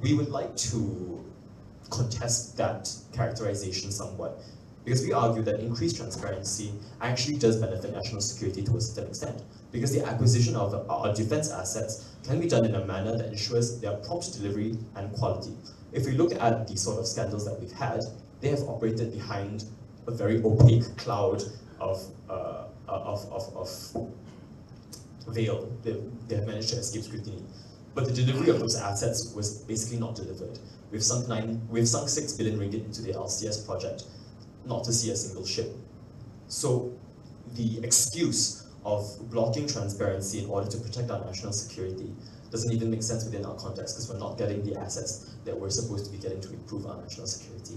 We would like to contest that characterization somewhat, because we argue that increased transparency actually does benefit national security to a certain extent, because the acquisition of our defence assets can be done in a manner that ensures their prompt delivery and quality. If we look at the sort of scandals that we've had, they have operated behind a very opaque cloud of veil. They have managed to escape scrutiny. But the delivery of those assets was basically not delivered. We've sunk 6 billion ringgit into the LCS project, not to see a single ship. So the excuse of blocking transparency in order to protect our national security doesn't even make sense within our context, because we're not getting the assets that we're supposed to be getting to improve our national security.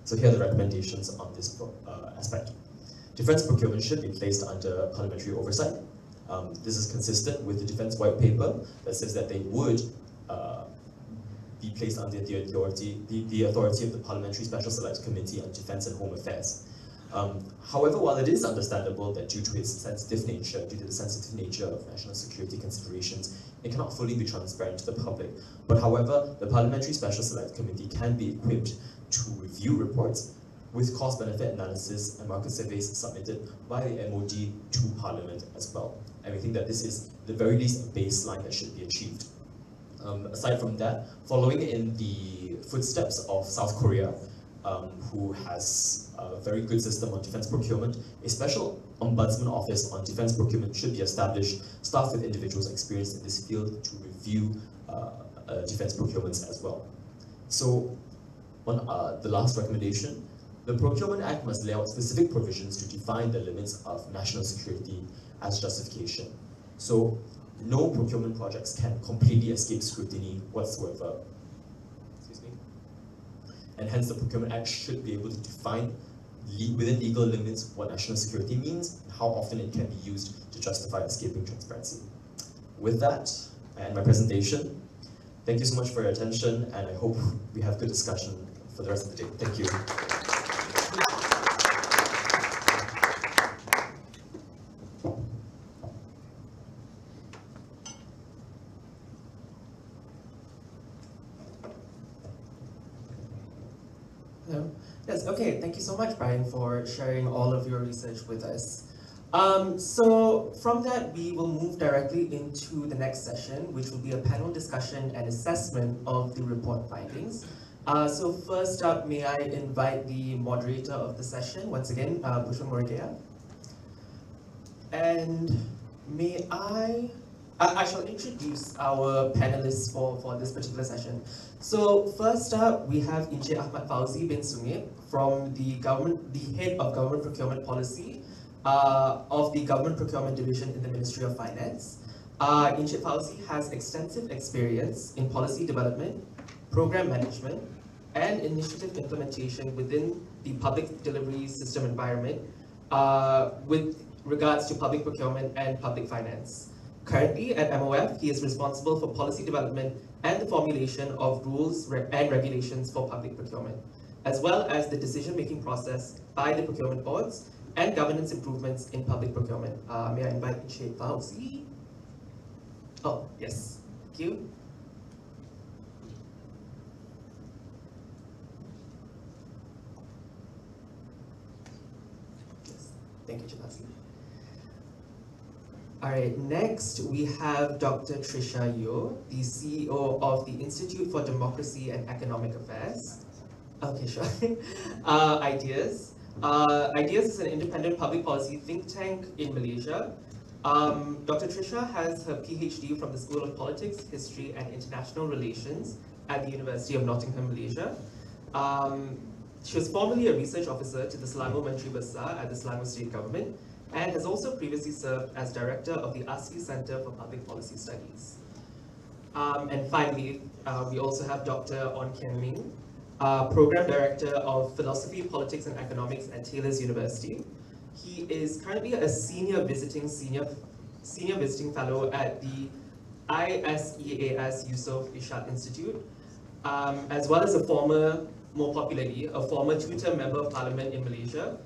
So here are the recommendations on this aspect. Defence procurement should be placed under parliamentary oversight. This is consistent with the Defence White Paper that says that they would be placed under the authority of the Parliamentary Special Select Committee on Defence and Home Affairs. However, while it is understandable that due to the sensitive nature of national security considerations, it cannot fully be transparent to the public. But however, the Parliamentary Special Select Committee can be equipped to review reports with cost-benefit analysis and market surveys submitted by the MOD to Parliament as well. And we think that this is, at the very least, a baseline that should be achieved. Aside from that, following in the footsteps of South Korea, who has a very good system on defence procurement, a special ombudsman office on defence procurement should be established, staffed with individuals experienced in this field to review defence procurements as well. So, on the last recommendation, the Procurement Act must lay out specific provisions to define the limits of national security as justification. So, no procurement projects can completely escape scrutiny whatsoever. Excuse me. And hence, the Procurement Act should be able to define within legal limits what national security means and how often it can be used to justify escaping transparency. With that, I end my presentation. Thank you so much for your attention, and I hope we have good discussion for the rest of the day. Thank you. Okay, thank you so much, Brian, for sharing all of your research with us. So from that, we will move directly into the next session, which will be a panel discussion and assessment of the report findings. So first up, may I invite the moderator of the session, once again, Bushman Morigea. And may I shall introduce our panelists for this particular session. So first up, we have Encik Ahmad Fauzi bin Sumit from the head of Government Procurement Policy of the Government Procurement Division in the Ministry of Finance. Encik Fauzi has extensive experience in policy development, program management, and initiative implementation within the public delivery system environment with regards to public procurement and public finance. Currently at MOF, he is responsible for policy development and the formulation of rules and regulations for public procurement, as well as the decision-making process by the procurement boards and governance improvements in public procurement. May I invite Encik Fauzi? Oh, yes, thank you. Yes, thank you, Encik Fauzi. All right, next we have Dr. Trisha Yeo, the CEO of the Institute for Democracy and Economic Affairs. Okay, sure. Ideas. Ideas is an independent public policy think tank in Malaysia. Dr. Trisha has her PhD from the School of Politics, History and International Relations at the University of Nottingham, Malaysia. She was formerly a research officer to the Selangor Menteri Besar at the Selangor State Government, and has also previously served as director of the ASI Center for Public Policy Studies. And finally, we also have Dr. On Kian Ming, Program Director of Philosophy, Politics and Economics at Taylor's University. He is currently a senior visiting fellow at the ISEAS Yusof Ishak Institute, as well as more popularly, a former tutor member of parliament in Malaysia,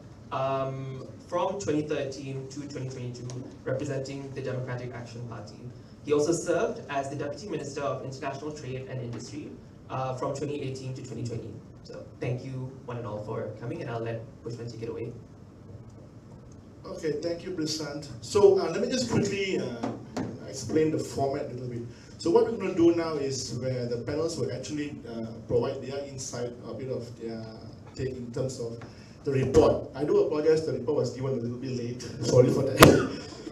from 2013 to 2022, representing the Democratic Action Party. He also served as the Deputy Minister of International Trade and Industry from 2018 to 2020. So thank you one and all for coming, and I'll let Bushman take it away. Okay, thank you, Prasant. So let me just quickly explain the format a little bit. So what we're going to do now is where the panels will actually provide their insight, a bit of their take in terms of the report. I do apologize, the report was given a little bit late. Sorry for that.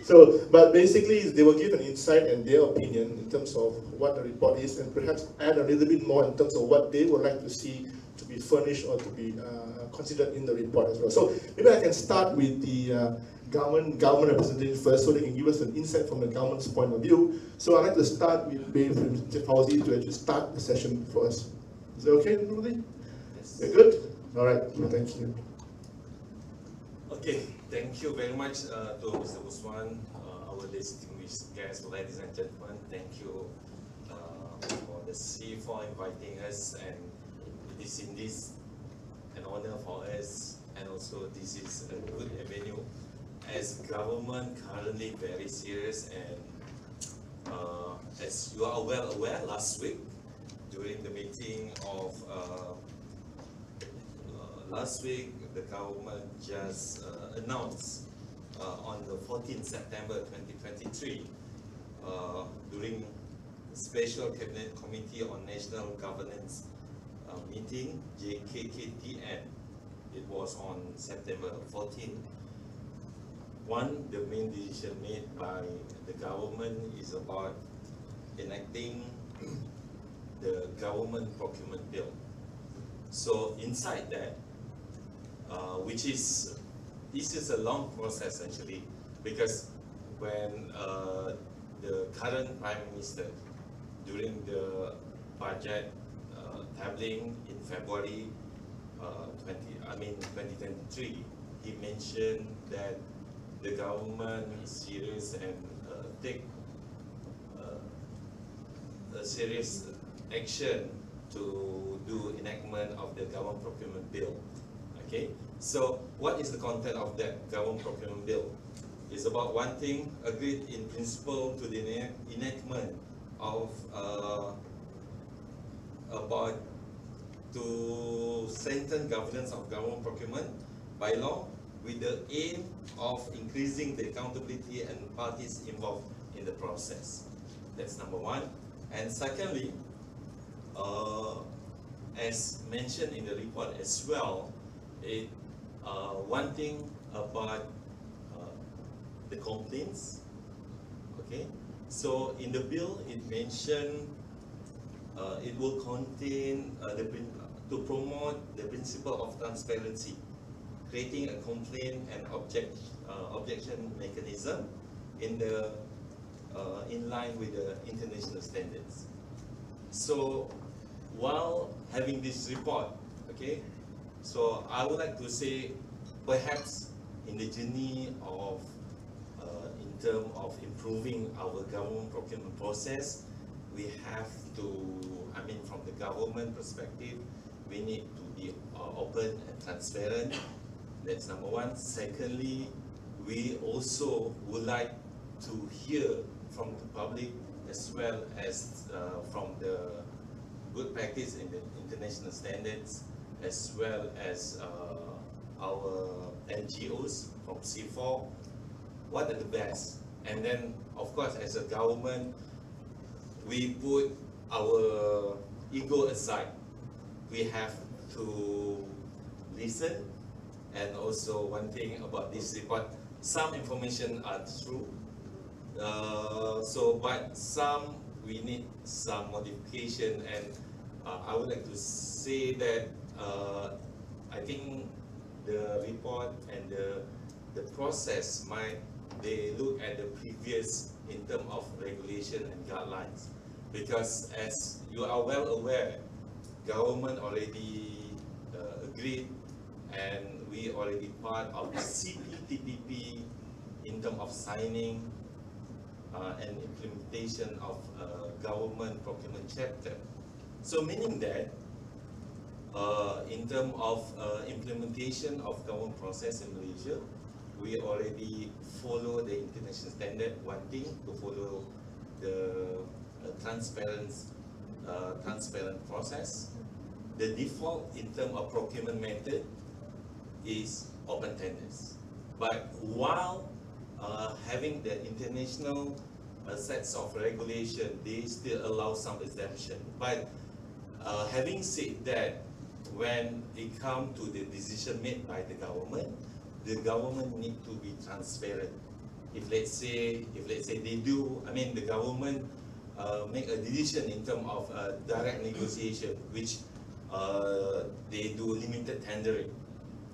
So, but basically they will give an insight and their opinion in terms of what the report is, and perhaps add a little bit more in terms of what they would like to see to be furnished or to be considered in the report as well. So maybe I can start with the government representative first, so they can give us an insight from the government's point of view. So I'd like to start with Mr. Fauzi to actually start the session for us. Is that okay, everybody? Yes. You're good? All right, thank you. Okay, thank you very much to Mr. Usman, our distinguished guests, ladies and gentlemen. Thank you for the C for inviting us, and it is indeed an honor for us, and also this is a good avenue as government currently very serious, and as you are well aware, last week during the meeting of last week, the government just announced on the 14th September 2023 during the Special Cabinet Committee on National Governance meeting, JKKTN. It was on September 14th. The main decision made by the government is about enacting the government procurement bill. So inside that, this is a long process actually, because when the current Prime Minister, during the budget tabling in February 2023, he mentioned that the government is serious and take a serious action to do enactment of the government procurement bill. Okay, so what is the content of that government procurement bill? It's about one thing, agreed in principle to the enactment of about to strengthen governance of government procurement by law with the aim of increasing the accountability and parties involved in the process. That's number one. And secondly, as mentioned in the report as well, one thing about the complaints, okay? So in the bill, it mentioned it will contain to promote the principle of transparency, creating a complaint and objection mechanism in line with the international standards. So while having this report, okay, so I would like to say perhaps in the journey of in terms of improving our government procurement process, we have to, I mean, from the government perspective, we need to be open and transparent. That's number one. Secondly, we also would like to hear from the public as well as from the good practice in the international standards, as well as our NGOs from C4, what are the best. And then, of course, as a government, we put our ego aside. We have to listen. And also one thing about this report, some information are true. But some we need some modification, and I would like to say that I think the report and the process they look at the previous in terms of regulation and guidelines, because as you are well aware, government already agreed, and we already part of the CPTPP in terms of signing and implementation of government procurement chapter. So meaning that in terms of implementation of government process in Malaysia, we already follow the international standard. One thing, to follow the transparent process. The default in terms of procurement method is open tenders. But while having the international sets of regulation, they still allow some exemption. But having said that, when it comes to the decision made by the government need to be transparent. If let's say they do, I mean the government make a decision in terms of direct negotiation, which they do limited tendering.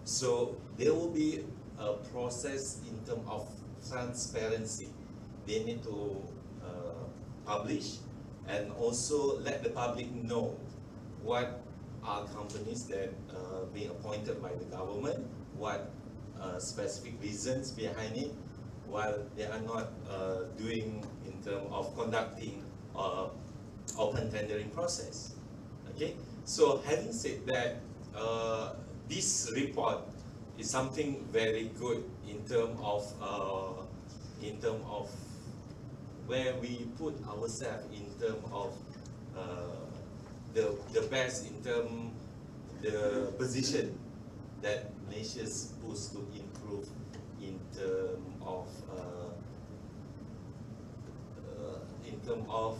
So there will be a process in terms of transparency. They need to publish and also let the public know what are companies that being appointed by the government, what specific reasons behind it, while they are not doing in terms of conducting open tendering process. Okay, so having said that, this report is something very good in terms of where we put ourselves in terms of the best in terms the position that Malaysia is supposed to improve in terms of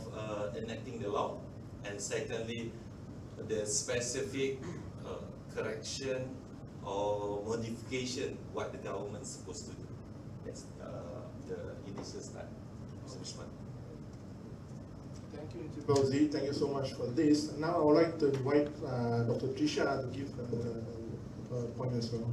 enacting the law, and secondly the specific correction or modification what the government is supposed to do. That's the initial start. Thank you, Mr. Fauzi. Thank you so much for this. Now I would like to invite Dr. Trisha to give a point as well.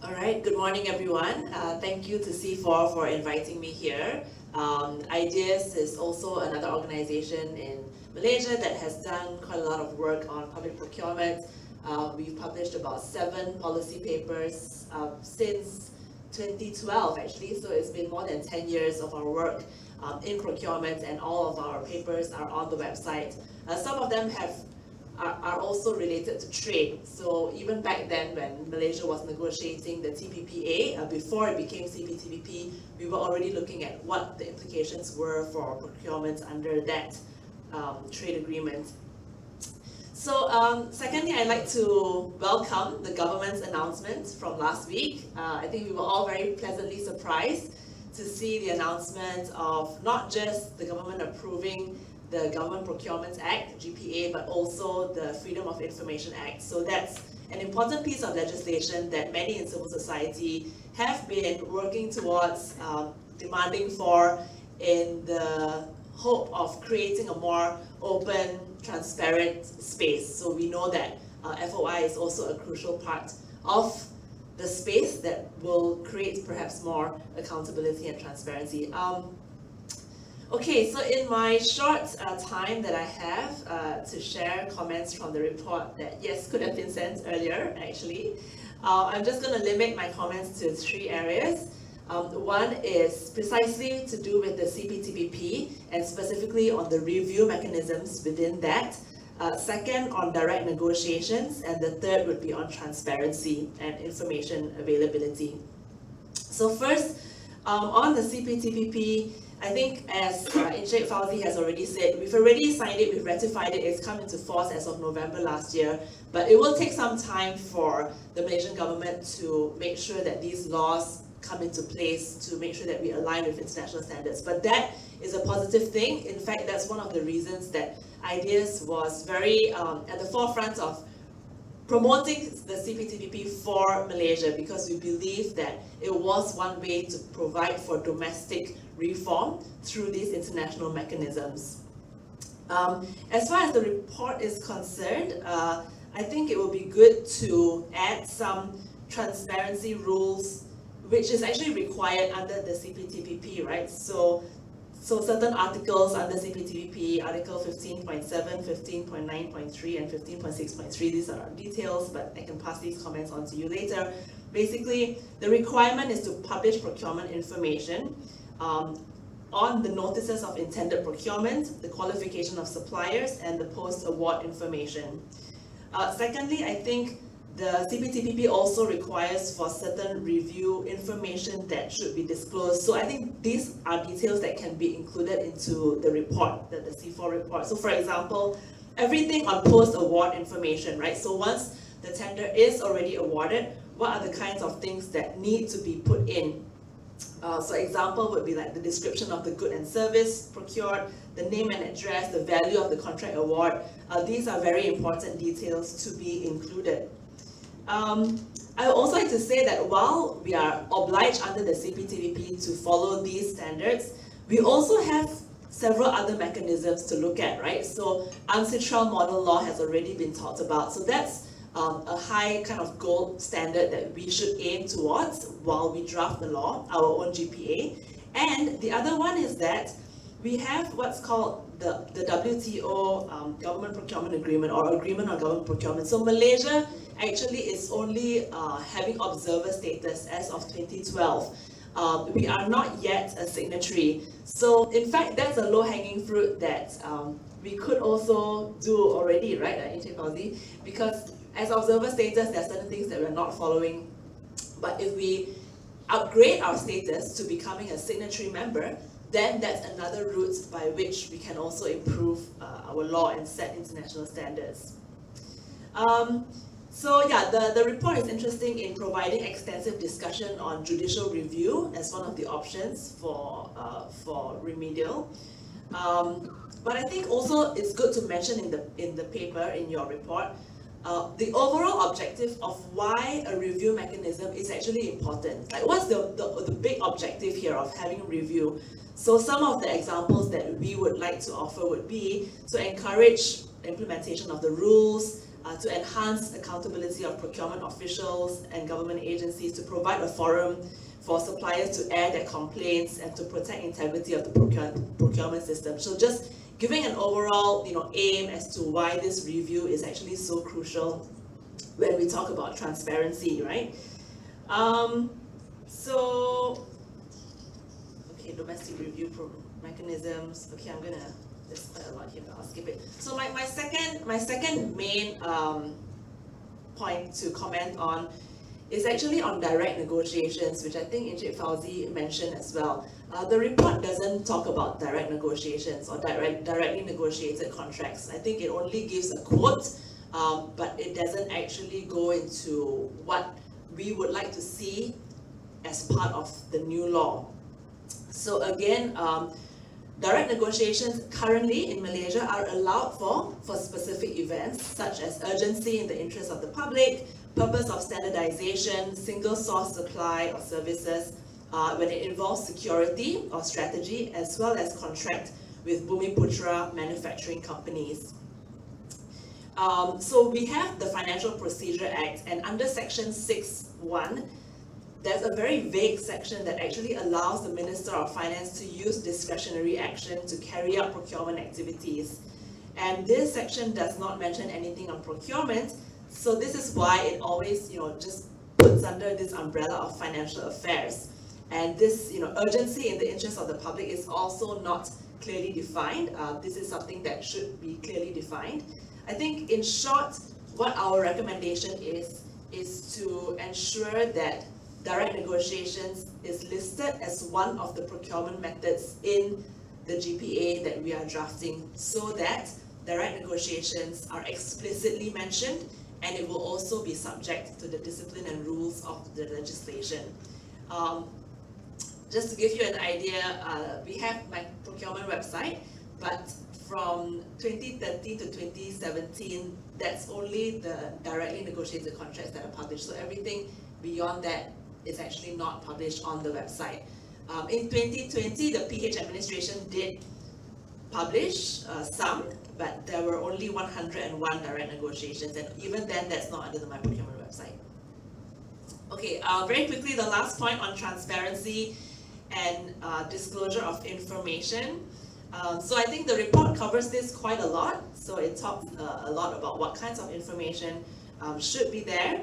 All right, good morning everyone. Thank you to C4 for inviting me here. IDEAS is also another organization in Malaysia that has done quite a lot of work on public procurement. We've published about 7 policy papers since 2012 actually, so it's been more than 10 years of our work in procurement, and all of our papers are on the website. Some of them are also related to trade. So even back then when Malaysia was negotiating the TPPA, before it became CPTPP, we were already looking at what the implications were for procurement under that trade agreement. So secondly, I'd like to welcome the government's announcement from last week. I think we were all very pleasantly surprised to see the announcement of not just the government approving the Government Procurement Act, GPA, but also the Freedom of Information Act. So that's an important piece of legislation that many in civil society have been working towards, demanding for, in the hope of creating a more open, transparent space. So we know that FOI is also a crucial part of the space that will create perhaps more accountability and transparency. Okay, so in my short time that I have to share comments from the report that, yes, could have been sent earlier, actually, I'm just going to limit my comments to 3 areas. One is precisely to do with the CPTPP and specifically on the review mechanisms within that. Second, on direct negotiations, and the third would be on transparency and information availability. So first, on the CPTPP, I think as Encik Fauzi has already said, we've already signed it, we've ratified it, it's come into force as of November last year, but it will take some time for the Malaysian government to make sure that these laws come into place, to make sure that we align with international standards. But that is a positive thing. In fact, that's one of the reasons that IDEAS was very at the forefront of promoting the CPTPP for Malaysia, because we believe that it was one way to provide for domestic reform through these international mechanisms. As far as the report is concerned, I think it will be good to add some transparency rules, which is actually required under the CPTPP, right? So certain articles under CPTPP, Article 15.7, 15.9.3, and 15.6.3, these are details, but I can pass these comments on to you later. Basically, the requirement is to publish procurement information on the notices of intended procurement, the qualification of suppliers, and the post-award information. Secondly, I think the CPTPP also requires for certain review information that should be disclosed. So I think these are details that can be included into the report, the C4 report. So for example, everything on post-award information, right? So once the tender is already awarded, what are the kinds of things that need to be put in? So example would be like the description of the good and service procured, the name and address, the value of the contract award. These are very important details to be included. I would also like to say that while we are obliged under the CPTPP to follow these standards, we also have several other mechanisms to look at, right? So ancestral model law has already been talked about. So that's a high kind of gold standard that we should aim towards while we draft the law, our own GPA. And the other one is that we have what's called the WTO Government Procurement Agreement, or Agreement on Government Procurement. So Malaysia actually is only having observer status as of 2012. We are not yet a signatory. So in fact, that's a low-hanging fruit that we could also do already, right, Encik Fauzi? Because as observer status, there are certain things that we're not following. But if we upgrade our status to becoming a signatory member, then that's another route by which we can also improve our law and set international standards. So yeah, the report is interesting in providing extensive discussion on judicial review as one of the options for remedial. But I think also it's good to mention in the paper, in your report, the overall objective of why a review mechanism is actually important. Like, what's the big objective here of having a review? So some of the examples that we would like to offer would be to encourage implementation of the rules, to enhance accountability of procurement officials and government agencies, to provide a forum for suppliers to air their complaints, and to protect integrity of the procurement system. So just giving an overall, aim as to why this review is actually so crucial when we talk about transparency, right? Domestic review mechanisms. Okay, I'm gonna. There's quite a lot here, but I'll skip it. So my second main point to comment on is actually on direct negotiations, which I think Encik Fauzi mentioned as well. The report doesn't talk about direct negotiations or directly negotiated contracts. I think it only gives a quote but it doesn't actually go into what we would like to see as part of the new law. So again, direct negotiations currently in Malaysia are allowed for specific events such as urgency in the interest of the public, purpose of standardization, single source supply of services, when it involves security or strategy, as well as contract with Bumiputra manufacturing companies. So we have the Financial Procedure Act, and under section 6(1), there's a very vague section that actually allows the Minister of Finance to use discretionary action to carry out procurement activities. And this section does not mention anything on procurement, so this is why it always, just puts under this umbrella of financial affairs. And this, urgency in the interest of the public is also not clearly defined. This is something that should be clearly defined. I think, in short, what our recommendation is to ensure that direct negotiations is listed as one of the procurement methods in the GPA that we are drafting, so that direct negotiations are explicitly mentioned, and it will also be subject to the discipline and rules of the legislation. Just to give you an idea, we have my procurement website, but from 2013 to 2017, that's only the directly negotiated contracts that are published. So everything beyond that is actually not published on the website. In 2020, the PH administration did publish some, but there were only 101 direct negotiations, and even then, that's not under the My Procurement website. Okay, very quickly, the last point on transparency and disclosure of information. So I think the report covers this quite a lot. So it talks a lot about what kinds of information should be there.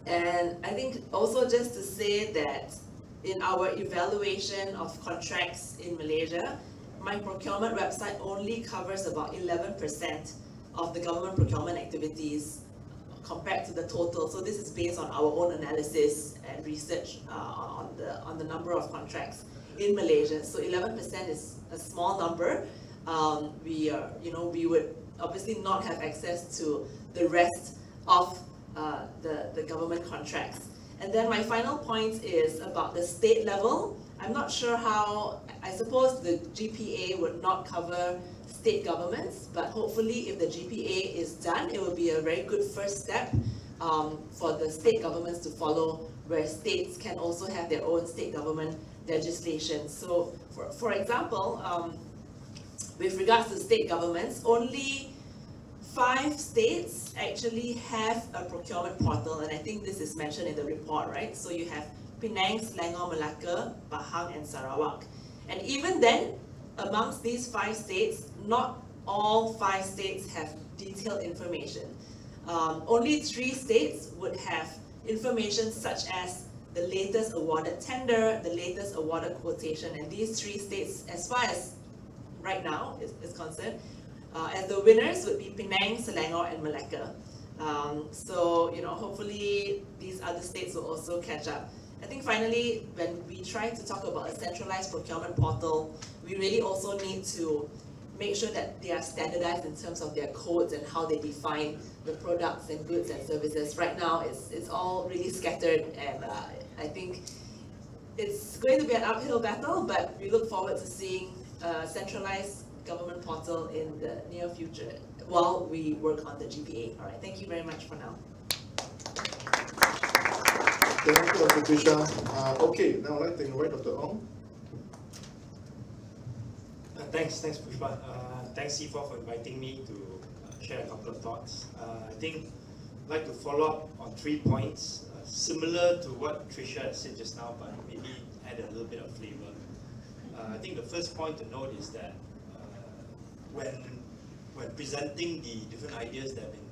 And I think also just to say that in our evaluation of contracts in Malaysia, My Procurement website only covers about 11% of the government procurement activities compared to the total. So this is based on our own analysis and research on the number of contracts in Malaysia. So 11% is a small number. We would obviously not have access to the rest of the government contracts. And then my final point is about the state level. I'm not sure how, I suppose the GPA would not cover state governments, but hopefully if the GPA is done, it will be a very good first step for the state governments to follow, where states can also have their own state government legislation. So for example, with regards to state governments, only 5 states actually have a procurement portal, and I think this is mentioned in the report, right? So you have Penang, Selangor, Malacca, Pahang, and Sarawak. And even then, amongst these 5 states, not all 5 states have detailed information. Only 3 states would have information such as the latest awarded tender, the latest awarded quotation, and these 3 states, as far as right now is concerned, as the winners would be Penang, Selangor, and Malacca. So, hopefully these other states will also catch up. I think finally, when we try to talk about a centralized procurement portal, we really also need to make sure that they are standardized in terms of their codes and how they define the products and goods and services. Right now, it's all really scattered, and I think it's going to be an uphill battle, but we look forward to seeing a centralized government portal in the near future while we work on the GPA. All right, thank you very much for now. Thank you, Dr. Trisha. Okay, now I'd like to invite Dr. Ong. Thanks Pushpa. Thanks C4 for inviting me to share a couple of thoughts. I think I'd like to follow up on 3 points, similar to what Trisha said just now, but maybe add a little bit of flavor. I think the first point to note is that when presenting the different ideas that have been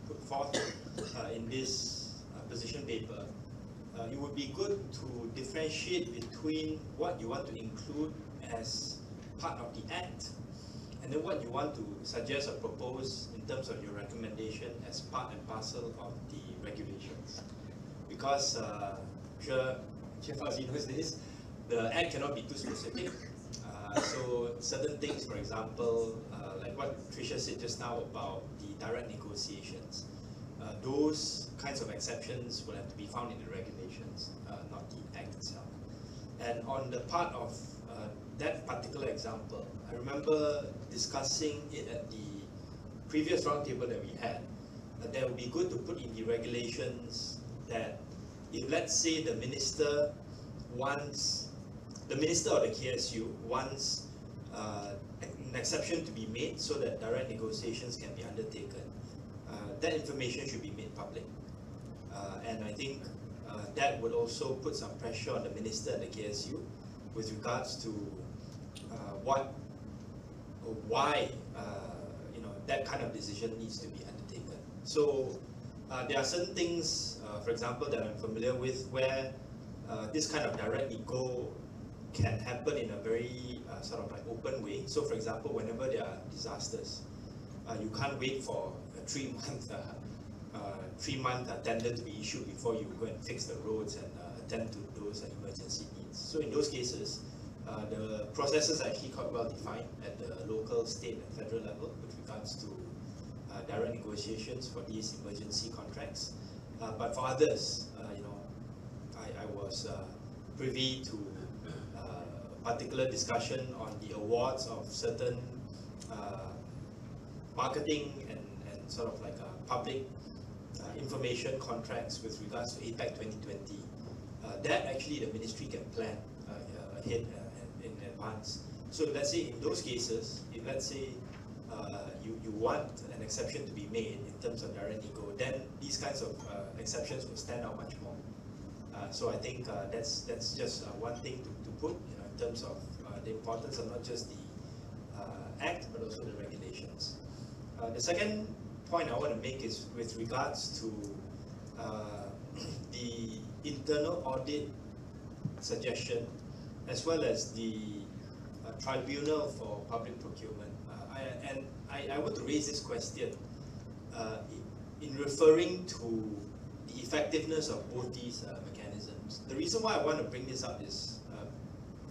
put forth in this position paper, it would be good to differentiate between what you want to include as part of the Act and then what you want to suggest or propose in terms of your recommendation as part and parcel of the regulations. Because, I'm sure Chief Fauzi knows this, the Act cannot be too specific. So certain things, for example, like what Tricia said just now about the direct negotiations, those kinds of exceptions will have to be found in the regulations, not the Act itself. And on the part of that particular example, I remember discussing it at the previous roundtable that we had, that it would be good to put in the regulations that if, let's say, the minister wants, the minister or the KSU wants an exception to be made so that direct negotiations can be undertaken, that information should be made public. And I think that would also put some pressure on the minister and the KSU with regards to what or why that kind of decision needs to be undertaken. So there are certain things, for example, that I'm familiar with where this kind of direct nego can happen in a very sort of like open way. So for example, whenever there are disasters, you can't wait for a 3-month tender to be issued before you go and fix the roads and attend to those emergency needs. So in those cases, the processes are actually quite well defined at the local, state and federal level with regards to direct negotiations for these emergency contracts. But for others, I was privy to particular discussion on the awards of certain marketing and sort of like public information contracts with regards to APEC 2020. That actually the ministry can plan ahead in advance. So let's say in those cases, if let's say you want an exception to be made in terms of direct nego, then these kinds of exceptions will stand out much more. So I think that's just one thing to put, in terms of the importance of not just the Act but also the regulations. The second point I want to make is with regards to the internal audit suggestion as well as the tribunal for public procurement. I want to raise this question in referring to the effectiveness of both these mechanisms. The reason why I want to bring this up is,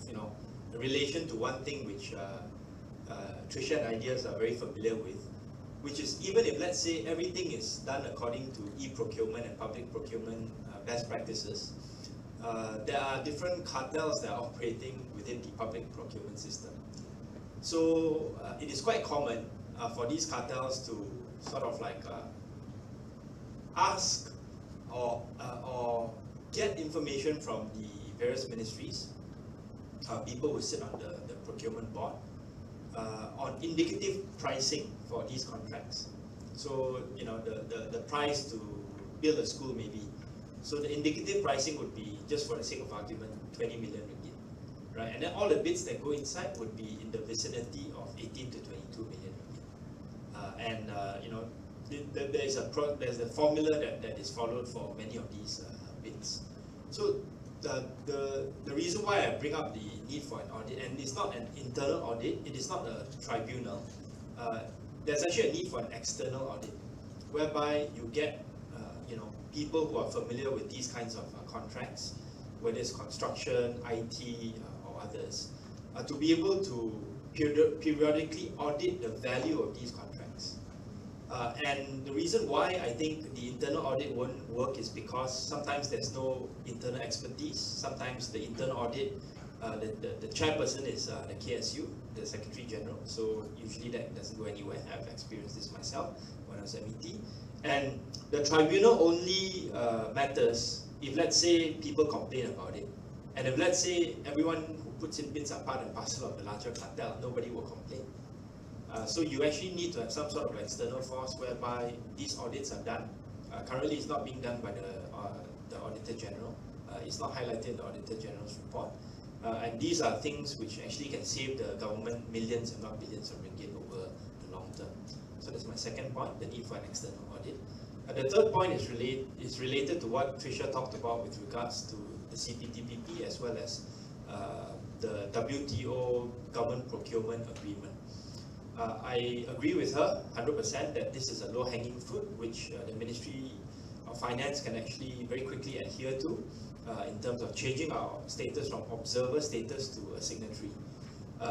in relation to one thing which Tricia and Ideas are very familiar with, which is even if, let's say, everything is done according to e-procurement and public procurement best practices, there are different cartels that are operating within the public procurement system. So it is quite common for these cartels to sort of like ask or get information from the various ministries, people who sit on the procurement board, on indicative pricing for these contracts. So the price to build a school maybe. So the indicative pricing would be, just for the sake of argument, 20 million ringgit, right? And then all the bids that go inside would be in the vicinity of 18 to 22 million ringgit. There's a formula that is followed for many of these bids. So the reason why I bring up the need for an audit, and it's not an internal audit, it is not a tribunal. There's actually a need for an external audit, whereby you get people who are familiar with these kinds of contracts, whether it's construction, IT, or others, to be able to periodically audit the value of these contracts. And the reason why I think the internal audit won't work is because sometimes there's no internal expertise. Sometimes the internal audit, the chairperson is the KSU, the Secretary General. So usually that doesn't go anywhere. I've experienced this myself when I was MET. And the tribunal only matters if, let's say, people complain about it. And if, let's say, everyone who puts in bids are part and parcel of the larger cartel, nobody will complain. So you actually need to have some sort of external force whereby these audits are done. Currently, it's not being done by the Auditor General. It's not highlighted in the Auditor General's report. And these are things which actually can save the government millions, if not billions of ringgit over the long term. So that's my second point, the need for an external audit. The third point is related to what Tricia talked about with regards to the CPTPP as well as the WTO Government Procurement Agreement. I agree with her 100% that this is a low-hanging fruit which the Ministry of Finance can actually very quickly adhere to in terms of changing our status from observer status to a signatory.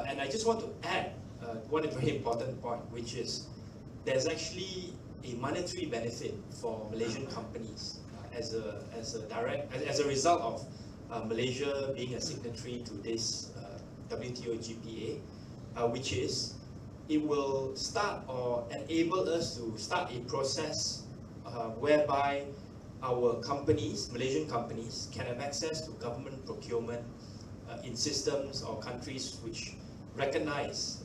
And I just want to add one very important point, which is there's actually a monetary benefit for Malaysian companies as a result of Malaysia being a signatory to this WTO GPA, which is it will start or enable us to start a process whereby our companies, Malaysian companies, can have access to government procurement in systems or countries which recognize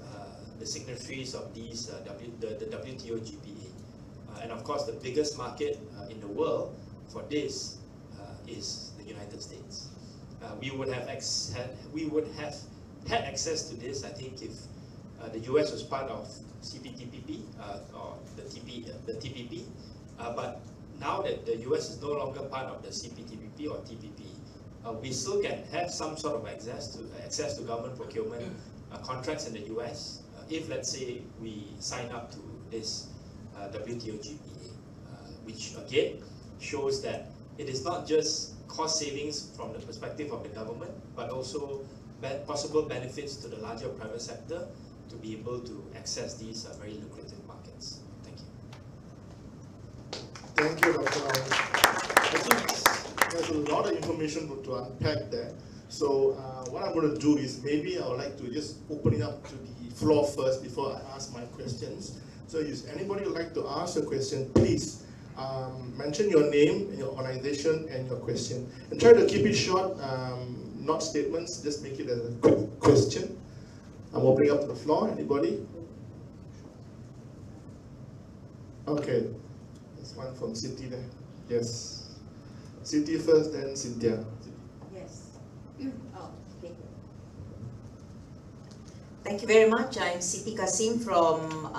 the signatories of these the WTO GPA. And of course, the biggest market in the world for this is the United States. We would have had access to this, I think, if the US was part of CPTPP or the TPP. But now that the US is no longer part of the CPTPP or TPP, we still can have some sort of access to government procurement contracts in the US if, let's say, we sign up to this WTO GPA, which again shows that it is not just cost savings from the perspective of the government, but also possible benefits to the larger private sector to be able to access these very lucrative markets. Thank you. Thank you, Dr. Ong. I think there's a lot of information to unpack there. So what I'm going to do is maybe I would like to just open it up to the floor first before I ask my questions. So if anybody would like to ask a question, please mention your name, your organization, and your question. And try to keep it short, not statements, just make it a quick question. I'm opening up to the floor. Anybody? Okay. There's one from Siti there. Yes. Siti first, then Cynthia. Yes. Oh, okay. Thank you very much. I'm Siti Kasim from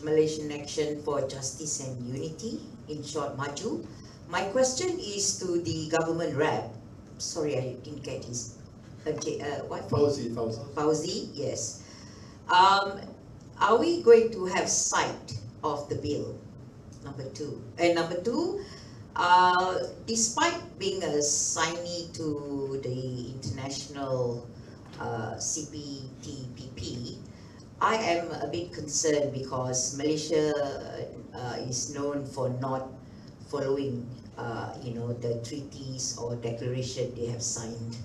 Malaysian Action for Justice and Unity, in short, MAJU. My question is to the government rep. Sorry, I didn't get his. What? Fauzi, yes. Are we going to have sight of the bill? Number two. And number two, despite being a signee to the international CPTPP, I am a bit concerned because Malaysia is known for not following, the treaties or declaration they have signed.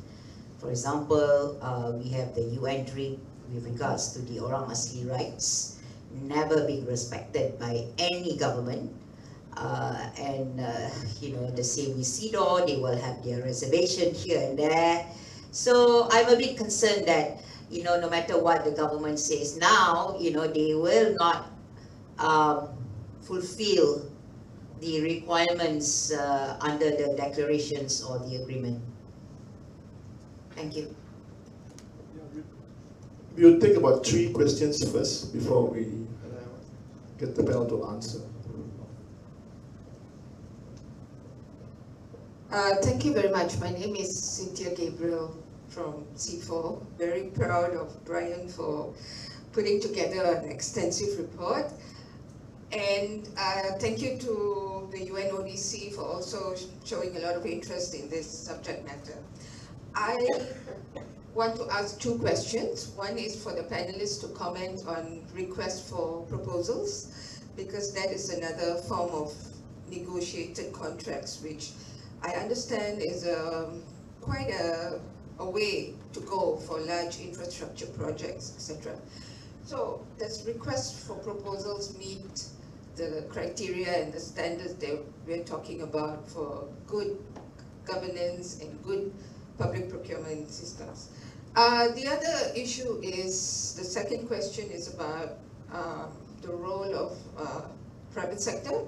For example, we have the UN treaty with regards to the Orang Asli rights, never being respected by any government. The same with CEDAW, they will have their reservation here and there. So I'm a bit concerned that, no matter what the government says now, they will not fulfill the requirements under the declarations or the agreement. Thank you. We'll take about 3 questions first before we get the panel to answer. Thank you very much. My name is Cynthia Gabriel from C4. Very proud of Brian for putting together an extensive report. And thank you to the UNODC for also showing a lot of interest in this subject matter. I want to ask 2 questions. One is for the panelists to comment on requests for proposals, because that is another form of negotiated contracts, which I understand is quite a way to go for large infrastructure projects, etc. So does requests for proposals meet the criteria and the standards that we're talking about for good governance and good public procurement systems? The other issue is, the second question is about the role of private sector.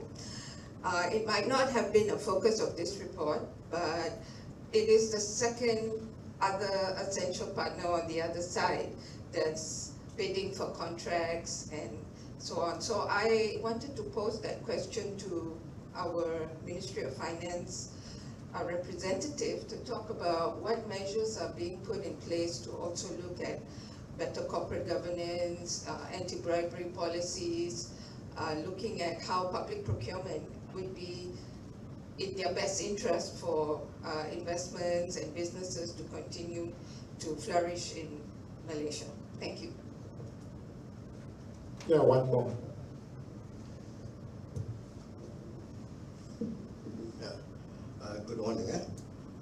It might not have been a focus of this report, but it is the second other essential partner on the other side that's bidding for contracts and so on. So I wanted to pose that question to our Ministry of Finance representative to talk about what measures are being put in place to also look at better corporate governance, anti-bribery policies, looking at how public procurement would be in their best interest for investments and businesses to continue to flourish in Malaysia. Thank you. Yeah, one more. Good morning.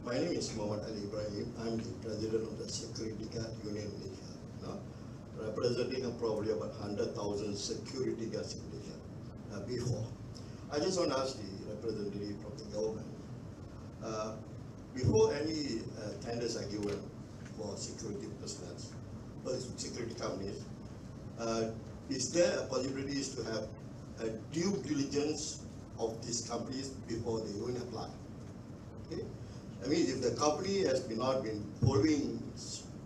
My name is Muhammad Ali Ibrahim. I'm the president of the Security Guard Union Malaysia, representing probably about 100,000 security guards in Malaysia before. I just want to ask the representative from the government, before any tenders are given for security personnel, security companies, is there a possibility to have a due diligence of these companies before they even apply? Okay? I mean, if the company has not been following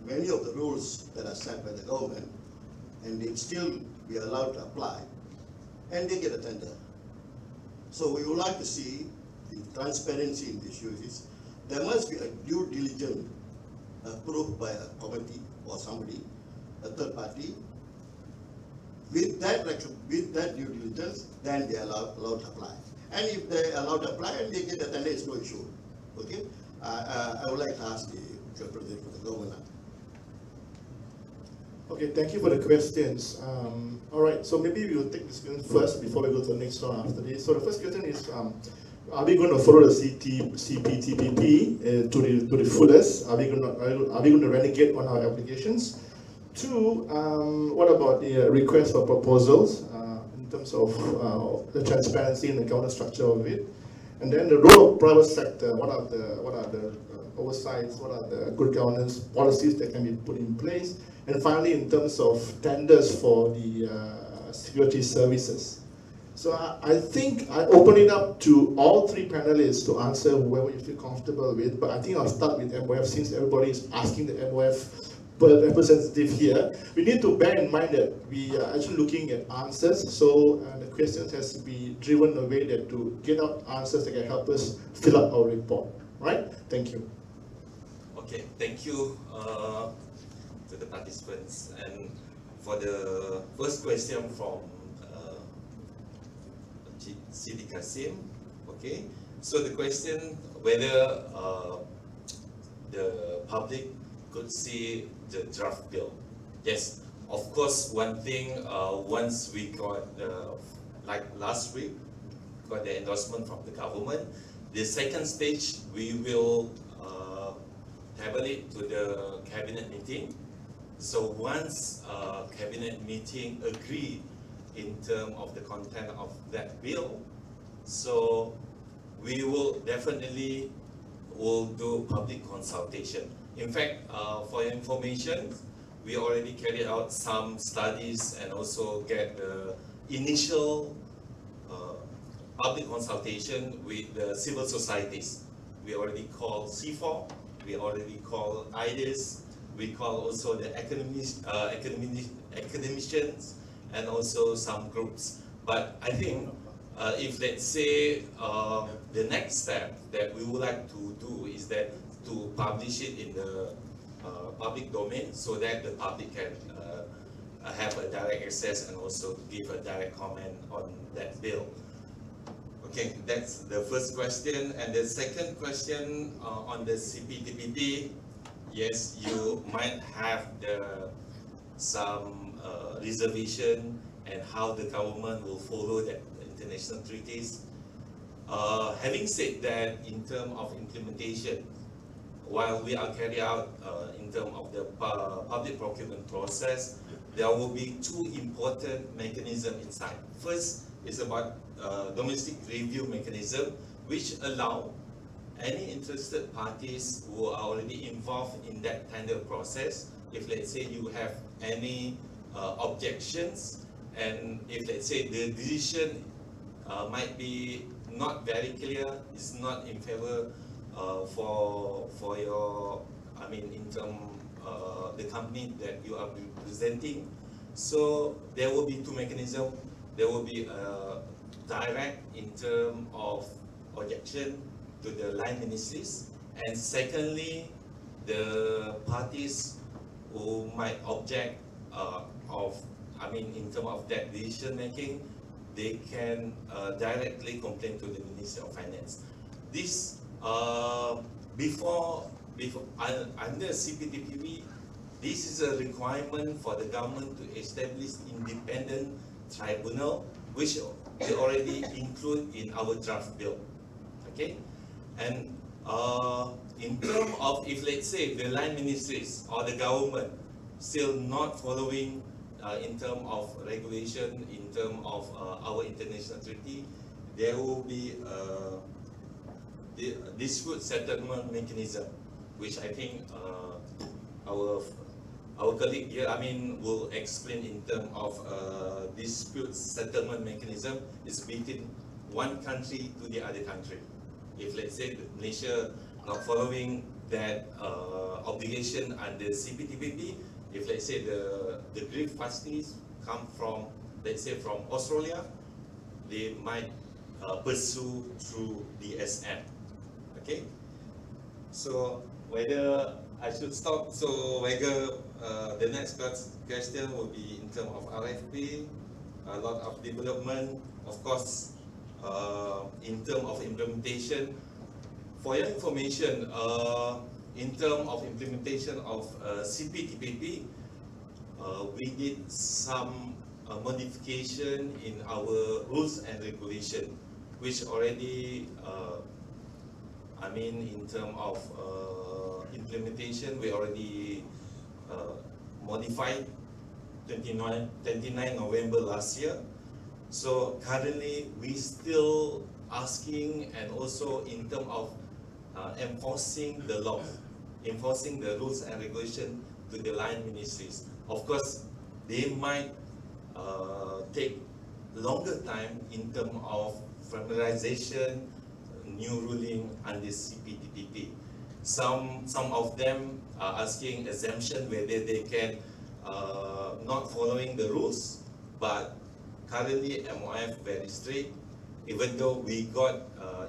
many of the rules that are set by the government, and they still be allowed to apply, and they get a tender. So we would like to see the transparency in this issue. There must be a due diligence approved by a committee or somebody, a third party. With that due diligence, then they are allowed to apply. And if they are allowed to apply and they get a tender, it's no issue. Okay? I would like to ask the representative of the government. Okay, thank you for the questions. All right, so maybe we will take this question first before we go to the next one after this. So the first question is, are we going to follow the CPTPP to the fullest? Are we going to renegade on our applications? Two, what about the request for proposals in terms of the transparency and the governance structure of it? And then the role of private sector, what are the oversights, what are the good governance policies that can be put in place? And finally, in terms of tenders for the security services. So I think I open it up to all three panelists to answer whoever you feel comfortable with, but I think I'll start with MOF since everybody is asking the MOF representative here. We need to bear in mind that we are actually looking at answers, so the questions has to be driven in a way that to get out answers that can help us fill up our report. Right? Thank you. Okay, thank you to the participants. And for the first question from Siti Kasim, okay. So the question whether the public could see the draft bill. Yes, of course, one thing, once we got, like last week, got the endorsement from the government, the second stage, we will table it to the cabinet meeting. So once cabinet meeting agree in terms of the content of that bill, so we will definitely do public consultation. In fact, for your information, we already carried out some studies and also get the initial public consultation with the civil societies. We already called C4, we already called IDIS, we call also the academicians and also some groups. But I think if let's say the next step that we would like to do is that to publish it in the public domain so that the public can have a direct access and also give a direct comment on that bill. Okay, that's the first question. And the second question on the CPTPP, yes, you might have some reservation and how the government will follow the international treaties. Having said that, in terms of implementation, while we are carrying out in terms of the public procurement process, there will be two important mechanisms inside. First is about domestic review mechanism, which allow any interested parties who are already involved in that tender process, if let's say you have any objections, and if let's say the decision might be not very clear, is not in favor for your, I mean, in terms the company that you are representing. So there will be two mechanisms. There will be a direct in terms of objection to the line ministries, and secondly, the parties who might object in terms of that decision making, they can directly complain to the Ministry of Finance. This before under CPTPP, this is a requirement for the government to establish independent tribunal, which we already include in our draft bill. Okay, and in terms of, if let's say the line ministries or the government still not following in terms of regulation, in terms of our international treaty, there will be the dispute settlement mechanism, which I think our colleague here, will explain in terms of dispute settlement mechanism is between one country to the other country. If let's say Malaysia not following that obligation under CPTPP, if let's say the grief parties come from, let's say from Australia, they might pursue through the SM. Okay, so whether I should stop, so whether the next question will be in terms of RFP, a lot of development, of course, in terms of implementation. For your information, in terms of implementation of CPTPP, we did some modification in our rules and regulation, which already, in terms of implementation, we already modified 29 November last year. So currently, we still asking, and also in terms of enforcing the law, enforcing the rules and regulation to the line ministries. Of course, they might take longer time in terms of familiarization, new ruling under CPTPP. Some of them are asking exemption whether they can not following the rules, but currently MOF very strict. Even though we got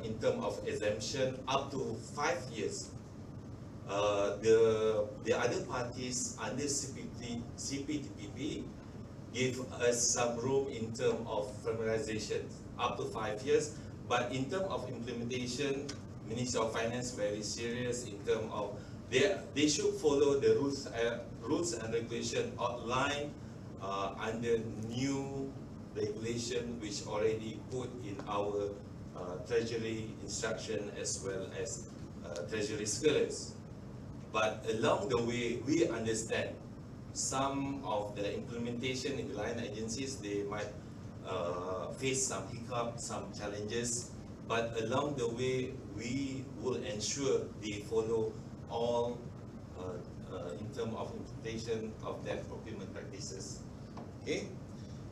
in terms of exemption up to 5 years, the other parties under CPTPP give us some room in terms of familiarization up to 5 years. But in terms of implementation, Ministry of Finance very serious in terms of they should follow the rules and regulation outlined under new regulation which already put in our Treasury instruction as well as Treasury circulars. But along the way, we understand some of the implementation in the line agencies, they might face some hiccups, some challenges. But along the way, we will ensure they follow all in terms of implementation of that procurement practices. Okay.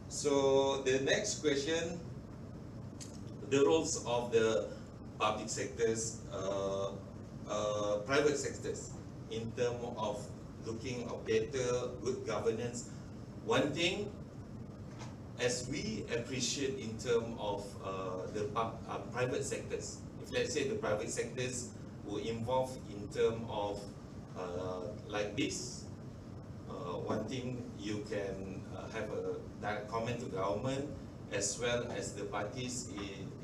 So the next question, the roles of the public sectors, private sectors in terms of looking of better good governance. One thing, as we appreciate in terms of the private sectors, if let's say the private sectors will involve in terms of like this, one thing you can have a direct comment to government as well as the parties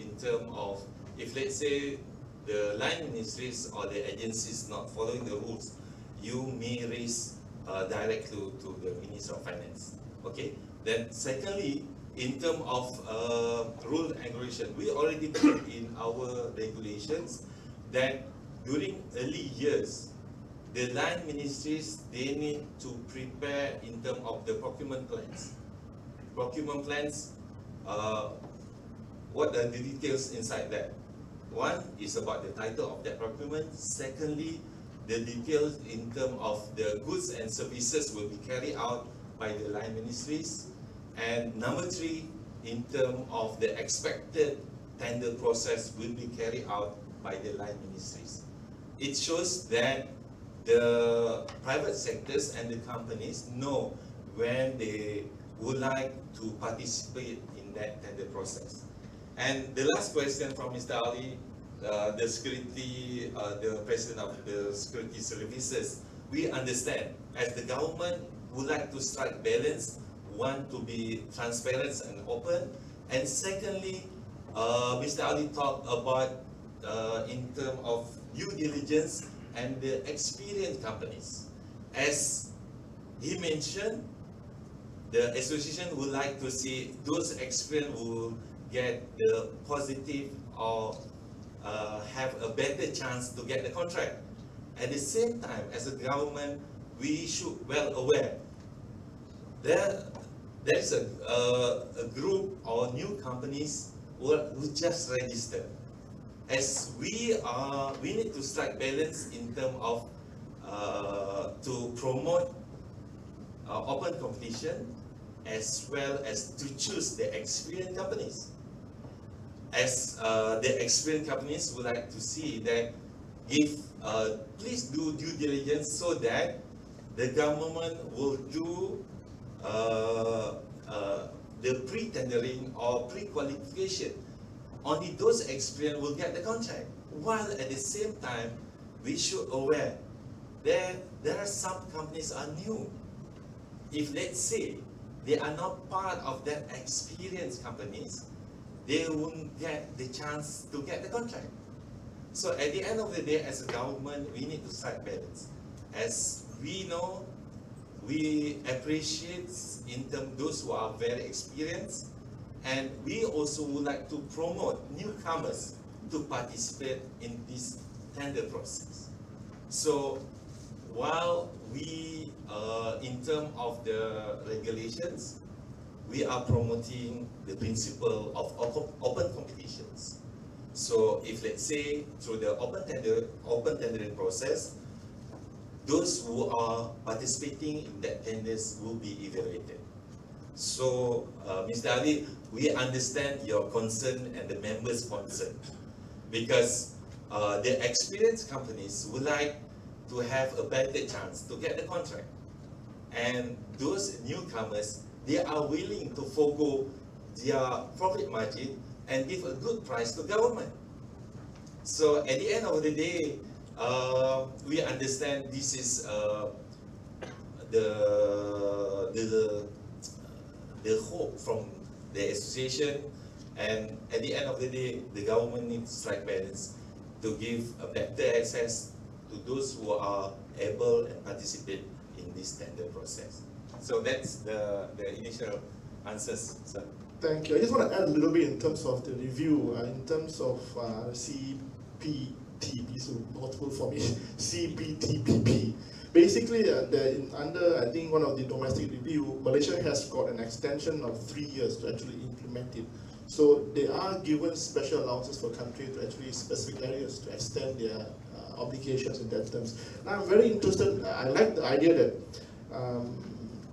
in terms of, if let's say the line ministries or the agencies not following the rules, you may raise direct to the Minister of Finance. Okay. Then secondly, in terms of rule and regulation, we already put in our regulations that during early years, the line ministries, they need to prepare in terms of the procurement plans. Procurement plans, what are the details inside that? One is about the title of that procurement. Secondly, the details in terms of the goods and services will be carried out by the line ministries. And number three, in terms of the expected tender process will be carried out by the line ministries. It shows that the private sectors and the companies know when they would like to participate in that tender process. And the last question from Mr. Ali, the security, the president of the security services, we understand as the government would like to strike balance, one to be transparent and open, and secondly, Mr. Ali talked about in terms of due diligence and the experienced companies. As he mentioned, the association would like to see those experience will get the positive or have a better chance to get the contract. At the same time, as a government, we should well aware there is a group or new companies who just registered. As we need to strike balance in terms of to promote open competition as well as to choose the experienced companies. As the experienced companies would like to see that please do due diligence so that the government will do the pre-tendering or pre-qualification. Only those experienced will get the contract. While at the same time, we should aware there are some companies are new. If let's say they are not part of that experienced companies, they won't get the chance to get the contract. So at the end of the day, as a government, we need to strike balance. As we know, we appreciate in terms those who are very experienced, and we also would like to promote newcomers to participate in this tender process. So while we, in terms of the regulations, we are promoting the principle of open competitions. So if let's say through the open tendering process, those who are participating in that tenders will be evaluated. So, Mr. Ali, we understand your concern and the members' concern, because the experienced companies would like to have a better chance to get the contract. And those newcomers, they are willing to forego their profit margin and give a good price to government. So at the end of the day, we understand this is the hope from the association, and at the end of the day, the government needs to strike balance to give a better access to those who are able and participate in this tender process. So that's the initial answers, sir. Thank you. I just want to add a little bit in terms of the review, in terms of CPTP, so multiple formation, CPTPP. Basically, under, I think, one of the domestic review, Malaysia has got an extension of 3 years to actually implement it. So they are given special allowances for countries to actually specific areas to extend their obligations in that terms. Now I'm very interested, I like the idea that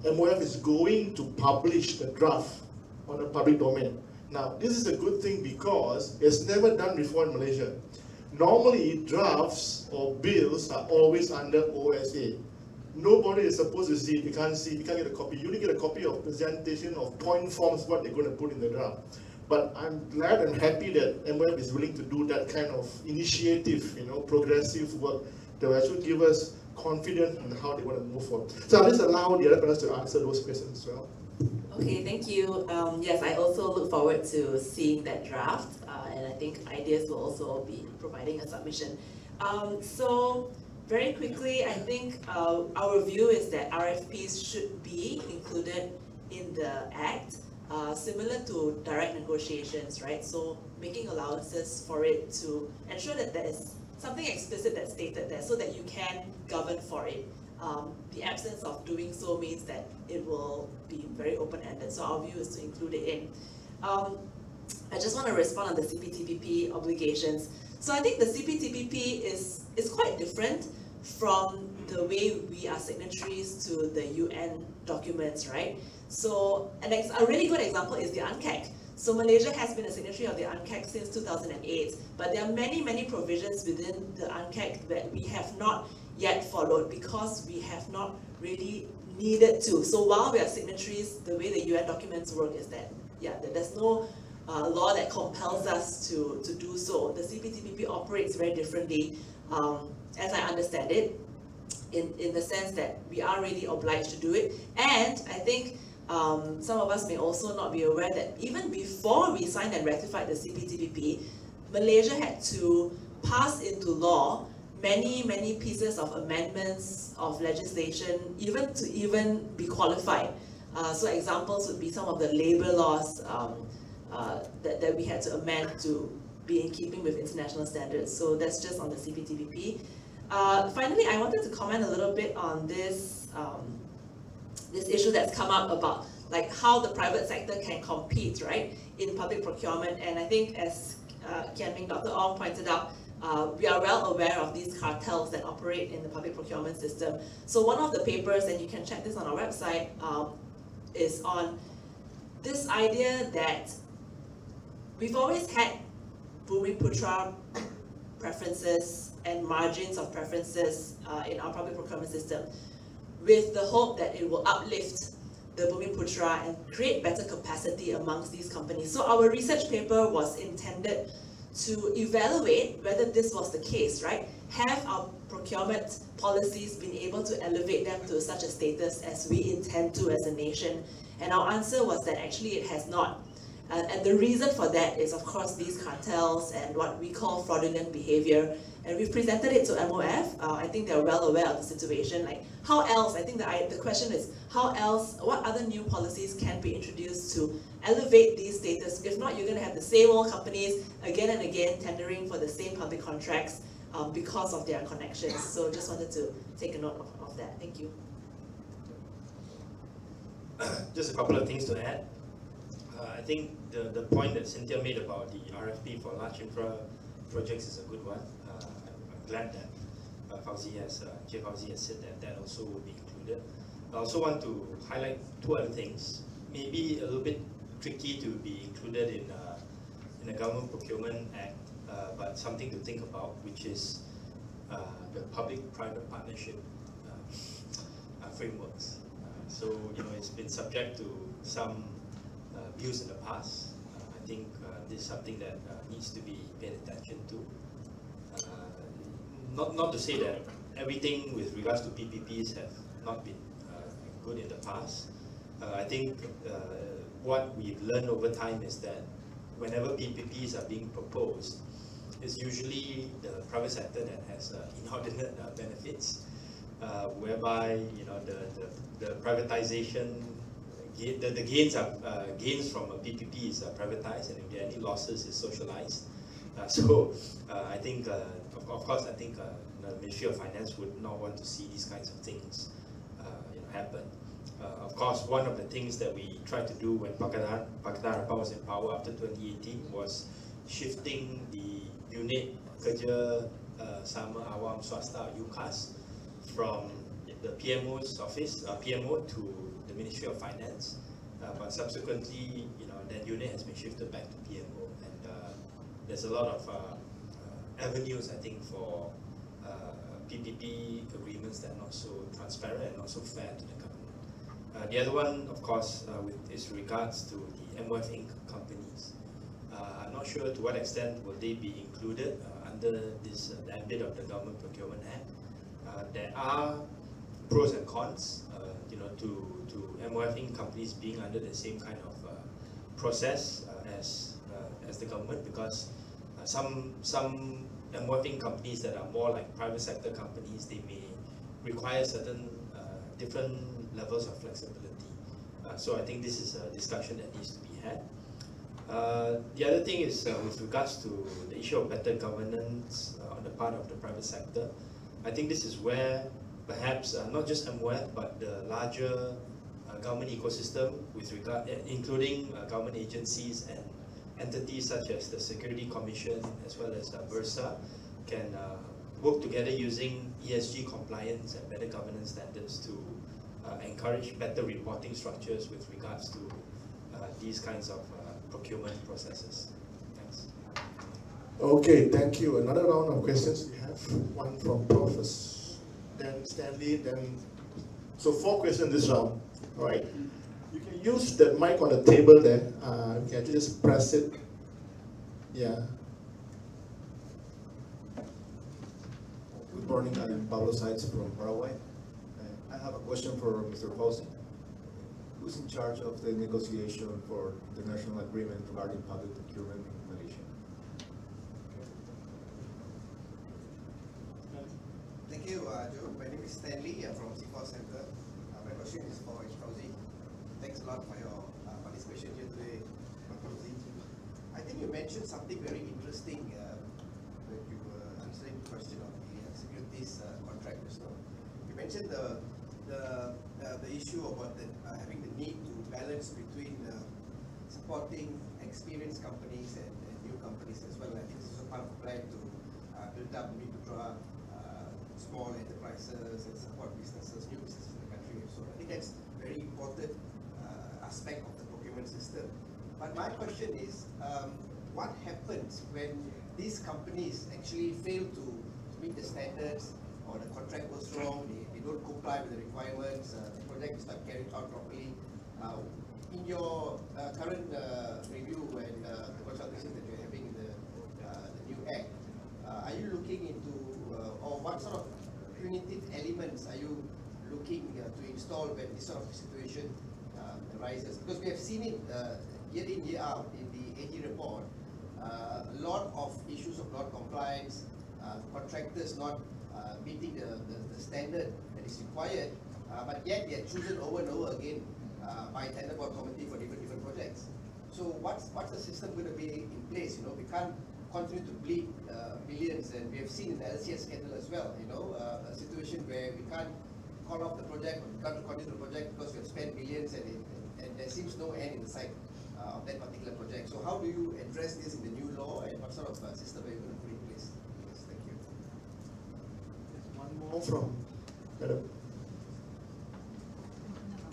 MOF is going to publish the draft on a public domain. Now this is a good thing because it's never done before in Malaysia. Normally drafts or bills are always under OSA. Nobody is supposed to see it, you can't get a copy. You only get a copy of presentation of point forms, what they're going to put in the draft. But I'm glad and happy that MOF is willing to do that kind of initiative, progressive work that will actually give us confidence in how they want to move forward. So I'll just allow the other panelists to answer those questions as well. Okay, thank you. Yes, I also look forward to seeing that draft, and I think ideas will also be providing a submission. So very quickly, I think our view is that RFPs should be included in the Act. Similar to direct negotiations, right? So making allowances for it to ensure that there is something explicit that's stated there so that you can govern for it. The absence of doing so means that it will be very open-ended. So our view is to include it in. I just want to respond on the CPTPP obligations. So I think the CPTPP is quite different from the way we are signatories to the UN documents, right? So a really good example is the UNCAC. So Malaysia has been a signatory of the UNCAC since 2008, but there are many provisions within the UNCAC that we have not yet followed because we have not really needed to. So while we are signatories, the way the UN documents work is that, there's no law that compels us to do so. The CPTPP operates very differently, as I understand it, in the sense that we are really obliged to do it. And I think some of us may also not be aware that even before we signed and ratified the CPTPP, Malaysia had to pass into law many pieces of amendments of legislation, even to be qualified. So examples would be some of the labor laws that we had to amend to be in keeping with international standards. So that's just on the CPTPP. Finally, I wanted to comment a little bit on this this issue that's come up about like how the private sector can compete, right, in public procurement. And I think as Kian Ming, Dr. Ong pointed out, we are well aware of these cartels that operate in the public procurement system. So one of the papers, and you can check this on our website, is on this idea that we've always had Bhumiputra preferences and margins of preferences in our public procurement system, with the hope that it will uplift the Bhumiputra and create better capacity amongst these companies. So our research paper was intended to evaluate whether this was the case, right? Have our procurement policies been able to elevate them to such a status as we intend to as a nation? And our answer was that actually it has not. And the reason for that is, of course, these cartels and what we call fraudulent behavior. And we've presented it to MOF. I think they're well aware of the situation. Like, how else? I think the question is, how else? What other new policies can be introduced to elevate these status? If not, you're going to have the same old companies again and again tendering for the same public contracts because of their connections. So just wanted to take a note of that. Thank you. Just a couple of things to add. I think the point that Cynthia made about the RFP for large infra projects is a good one. I'm glad that Chief Fauzi has said that also will be included. I also want to highlight two other things. Maybe a little bit tricky to be included in the Government Procurement Act, but something to think about, which is the public-private partnership frameworks. So, it's been subject to some views in the past. I think this is something that needs to be paid attention to. Not to say that everything with regards to PPPs have not been good in the past. I think what we've learned over time is that whenever PPPs are being proposed, it's usually the private sector that has inordinate benefits, whereby the privatization, the gains are gains from a PPP is privatized, and if there are any losses, is socialized. I think, of course, I think the Ministry of Finance would not want to see these kinds of things happen. Of course, one of the things that we tried to do when Pakatan Harapan was in power after 2018 was shifting the unit Kerja Sama Awam Swasta, UKAS, from the PMO's office, PMO, to the Ministry of Finance. But subsequently, that unit has been shifted back to PMO, and there's a lot of avenues, I think, for PPP agreements that are not so transparent and not so fair to the government. The other one, of course, is regards to the MOF Inc. companies. I'm not sure to what extent will they be included under this ambit of the Government Procurement Act. There are pros and cons, to MOF Inc. companies being under the same kind of process as the government, because some MOF Inc. companies that are more like private sector companies, they may require certain different levels of flexibility. So I think this is a discussion that needs to be had. The other thing is with regards to the issue of better governance on the part of the private sector. I think this is where perhaps not just MOF, but the larger government ecosystem, with regard, including government agencies and entities such as the Security Commission as well as Bursa, can work together using ESG compliance and better governance standards to encourage better reporting structures with regards to these kinds of procurement processes. Thanks. Okay, thank you. Another round of questions we have. One from Professor, then Stanley, then... So 4 questions this round, all right? You can use the mic on the table there. You can just press it. Yeah. Good morning, I'm Pablo Sainz from Paraguay. I have a question for Mr. Fauzi. Who's in charge of the negotiation for the national agreement regarding public procurement in Malaysia? Thank you, Joe. My name is Stanley. I'm from C4 Center. My question is for Fauzi. thanks a lot for your participation here today. I think you mentioned something very interesting when you were answering the question of the securities contract just now. You mentioned the issue about having the need to balance between supporting experienced companies and new companies as well. I think this is a part of the plan to build up, to draw small enterprises and support businesses, new businesses in the country. So I think that's a very important aspect of the procurement system. But my question is, what happens when these companies actually fail to meet the standards, or the contract goes wrong, they don't comply with the requirements, the project is not carried out properly? In your current review and the consultation that you're having in the new act, are you looking into, or what sort of punitive elements are you looking to install when this sort of situation arises? Because we have seen it year in, year out in the AG report, a lot of issues of non-compliance, contractors not meeting the standard that is required, but yet they are chosen over and over again by tender board committee for different projects. So what's the system going to be in place? You know, we can't continue to bleed millions, and we have seen in the LCS scandal as well. You know, a situation where we can't call off the project, or we can't continue the project because we have spent millions, and there seems no end in the sight of that particular project. So how do you address this in the new law, and what sort of system are you going to put in place? Yes, thank you. One more from Madam.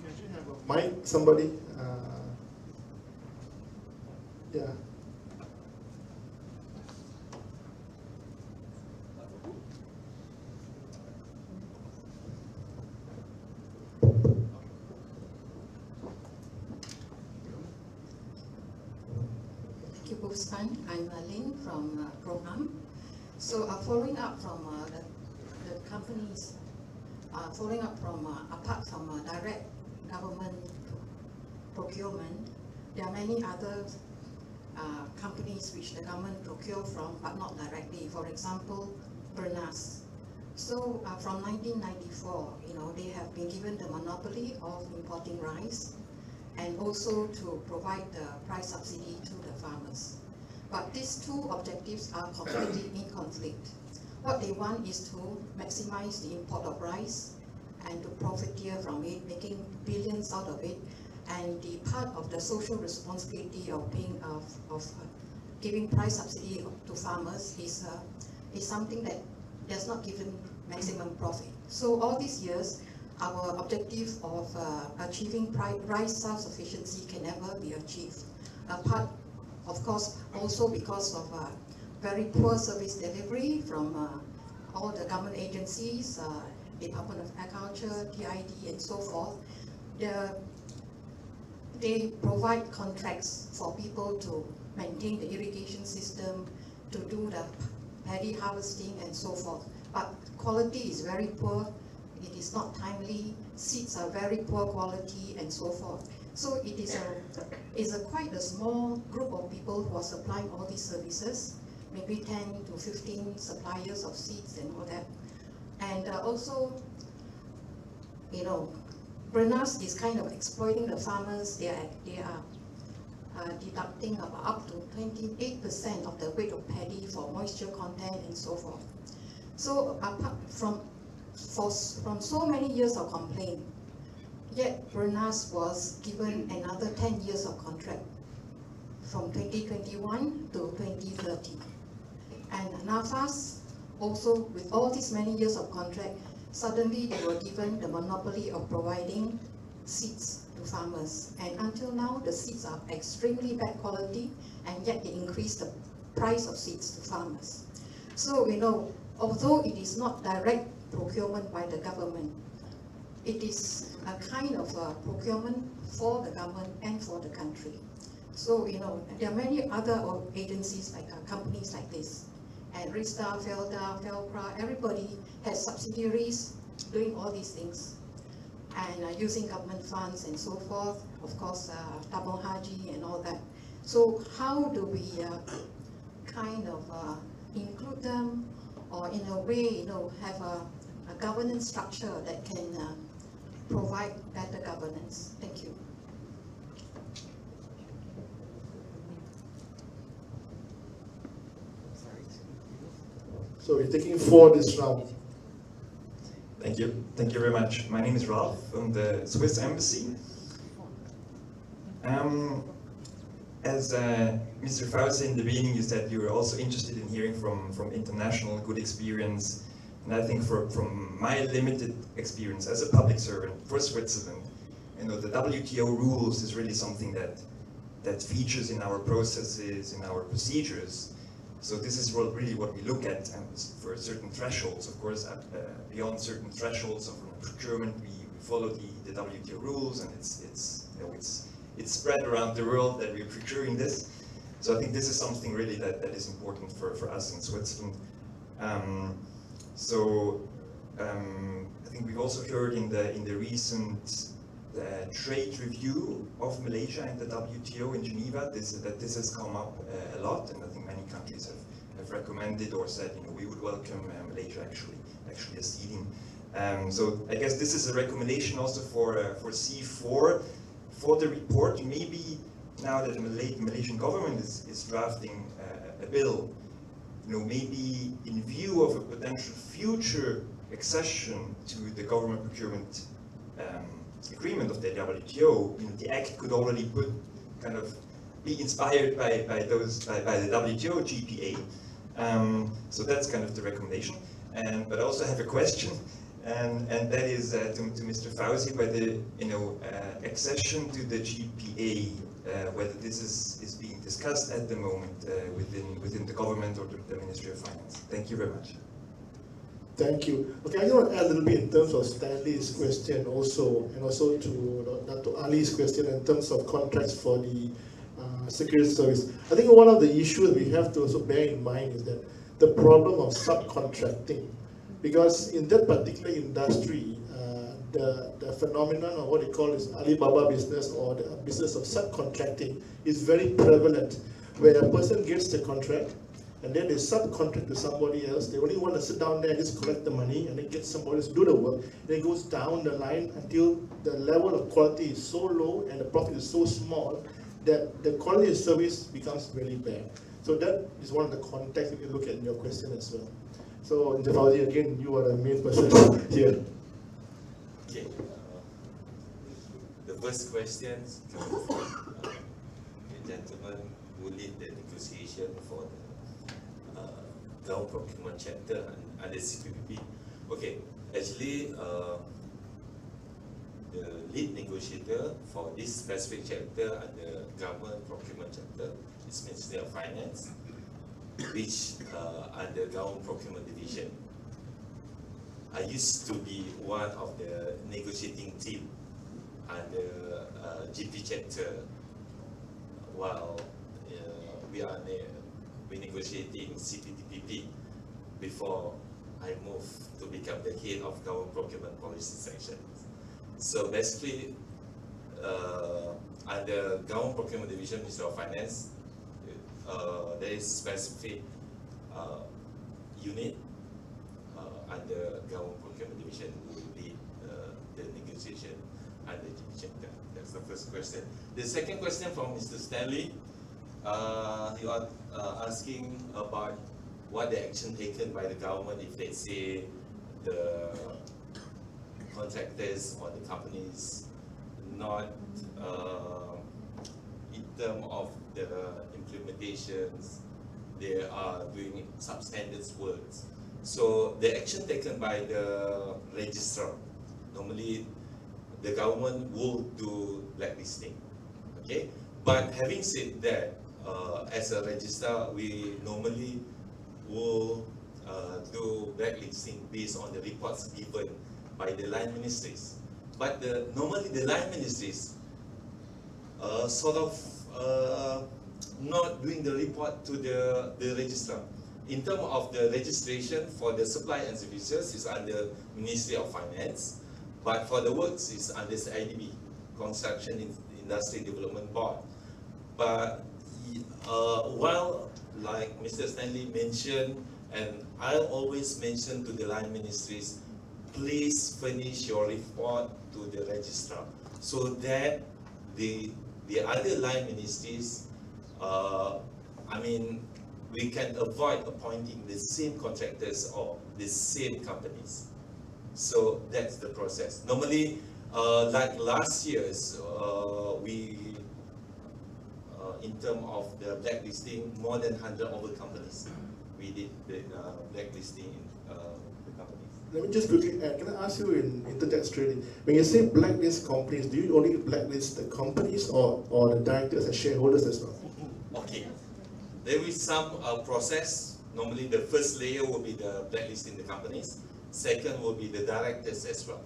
Can you have a mic, somebody? Yeah. I'm Lynn from Program. So following up from the companies, following up from apart from direct government procurement, there are many other companies which the government procure from, but not directly. For example, Bernas. So from 1994, you know, they have been given the monopoly of importing rice, and also to provide the price subsidy to the farmers. But these two objectives are completely in conflict. What they want is to maximize the import of rice and to profiteer from it, making billions out of it. And the part of the social responsibility of paying of giving price subsidy to farmers is something that does not give them maximum profit. So all these years, our objective of achieving rice self-sufficiency can never be achieved. Apart, of course, also because of very poor service delivery from all the government agencies, Department of Agriculture, TID, and so forth. They provide contracts for people to maintain the irrigation system, to do the paddy harvesting, and so forth. But quality is very poor. It is not timely, seeds are very poor quality, and so forth. So it is quite a small group of people who are supplying all these services, maybe 10 to 15 suppliers of seeds and all that. And also, you know, Bernas is kind of exploiting the farmers. They are deducting about up to 28% of the weight of paddy for moisture content and so forth. So apart from so many years of complaint, yet Bernas was given another 10 years of contract from 2021 to 2030. And NAFAS, also with all these many years of contract, suddenly they were given the monopoly of providing seeds to farmers. And until now, the seeds are extremely bad quality, and yet they increase the price of seeds to farmers. So, you know, although it is not direct procurement by the government, it is a kind of procurement for the government and for the country. So, you know, there are many other agencies like companies like this. And Rista, Felda, Felcra, everybody has subsidiaries doing all these things and using government funds and so forth, of course, Tabung Haji and all that. So how do we kind of include them, or in a way, you know, have a governance structure that can provide better governance? Thank you. So we're taking 4 this round. Thank you. Thank you very much. My name is Ralph from the Swiss Embassy. As Mr. Fauzi in the beginning, you said you were also interested in hearing from international good experience. And I think from my limited experience as a public servant for Switzerland, you know, the WTO rules is really something that features in our processes, in our procedures. So this is really what we look at, and for certain thresholds, of course, beyond certain thresholds of procurement, we follow the WTO rules, and it's spread around the world that we're procuring this. So I think this is something really that is important for us in Switzerland. I think we've also heard in the recent trade review of Malaysia and the WTO in Geneva that this has come up a lot, and I think many countries have recommended or said, you know, we would welcome Malaysia actually acceding. So I guess this is a recommendation also for C4 for the report. Maybe now that the Malaysian government is drafting a bill, you know, maybe in view of a potential future accession to the government procurement agreement of the WTO, you know, the act could already be inspired by the WTO GPA. So that's kind of the recommendation. But I also have a question, and that is to Mr. Fauzi, whether, you know, accession to the GPA, whether this is being discussed at the moment within the government or the Ministry of Finance. Thank you very much. Thank you. Okay, I just want to add a little bit in terms of Stanley's question also, and also to Dr. Ali's question in terms of contracts for the security service. I think one of the issues we have to also bear in mind is that the problem of subcontracting, because in that particular industry, the phenomenon of what they call is Alibaba business, or the business of subcontracting, is very prevalent, where a person gets the contract and then they subcontract to somebody else. They only want to sit down there and just collect the money and then get somebody else to do the work. Then it goes down the line until the level of quality is so low and the profit is so small that the quality of service becomes really bad. So that is one of the contexts if you look at your question as well. So, Mr. Fauzi, again, you are the main person here. Okay. The first question comes from the gentleman who lead the negotiation for the ground procurement chapter under CPPP. Okay, actually, the lead negotiator for this specific chapter under government procurement chapter is Ministry of Finance, which under government procurement division. I used to be one of the negotiating team under GP chapter while we negotiating CPTPP before I moved to become the head of government procurement policy section. So basically, under government procurement division, Ministry of Finance, there is specific unit under government procurement division who will lead the negotiation under GP chapter. That's the first question. The second question from Mr. Stanley, you are asking about what the action taken by the government if they say the contractors or the companies not in terms of the implementations, they are doing substandard works. So the action taken by the registrar, normally the government will do blacklisting, okay? But having said that, as a registrar, we normally will do blacklisting based on the reports given by the line ministries. But normally the line ministries sort of not doing the report to the registrar. In terms of the registration for the supply and services is under Ministry of Finance, but for the works is under CIDB, Construction Industry Development Board. But while like Mr. Stanley mentioned, and I always mention to the line ministries, please furnish your report to the registrar so that the other line ministries, we can avoid appointing the same contractors or the same companies. So that's the process. Normally, like last year's, in terms of the blacklisting, more than 100 over companies. We did the blacklisting in the companies. Let me just quickly add, can I ask you in intertext trading, when you say blacklist companies, do you only blacklist the companies or the directors and shareholders as well? Okay. There is some process. Normally the first layer will be the blacklisting the companies. Second will be the directors as well.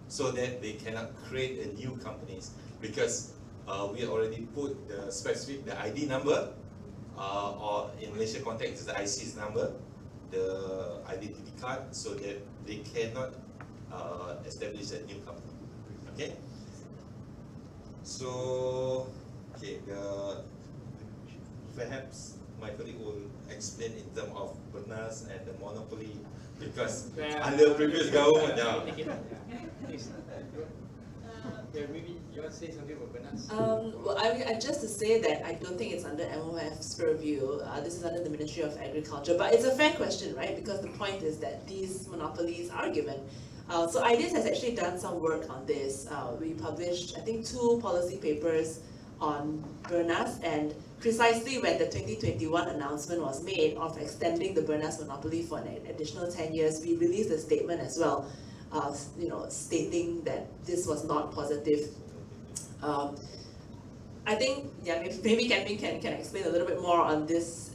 So that they cannot create a new companies, because we already put the specific, the ID number, or in Malaysia context, the IC's number, the identity card, so that they cannot establish a new company. Okay? So, okay, perhaps my colleague will explain in terms of BERNAS and the monopoly, because under previous government, maybe you want to say something about BERNAS? Well, I just to say that I don't think it's under MOF's purview. This is under the Ministry of Agriculture. But it's a fair question, right? Because the point is that these monopolies are given. So IDEAS has actually done some work on this. We published, I think, 2 policy papers on BERNAS, and precisely when the 2021 announcement was made of extending the BERNAS monopoly for an additional 10 years, we released a statement as well, stating that this was not positive. I think, yeah, maybe Kenmin can explain a little bit more on this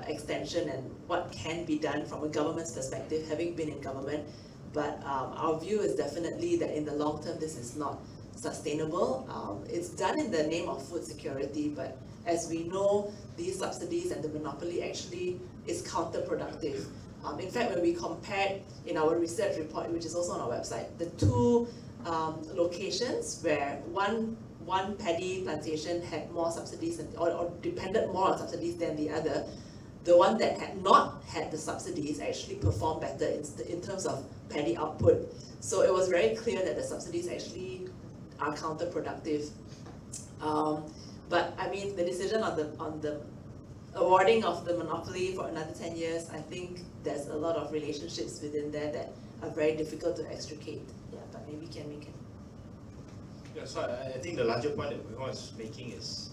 extension and what can be done from a government's perspective, having been in government. But our view is definitely that in the long term, this is not sustainable. It's done in the name of food security, but as we know, these subsidies and the monopoly actually is counterproductive. In fact, when we compared in our research report, which is also on our website, the 2 locations where one paddy plantation had more subsidies or depended more on subsidies than the other, the one that had not had the subsidies actually performed better in terms of paddy output. So it was very clear that the subsidies actually are counterproductive. But I mean, the decision on the awarding of the monopoly for another 10 years, I think there's a lot of relationships within there that are very difficult to extricate. Yeah, but maybe we can. Yeah, so I think the larger point that Mihua is making is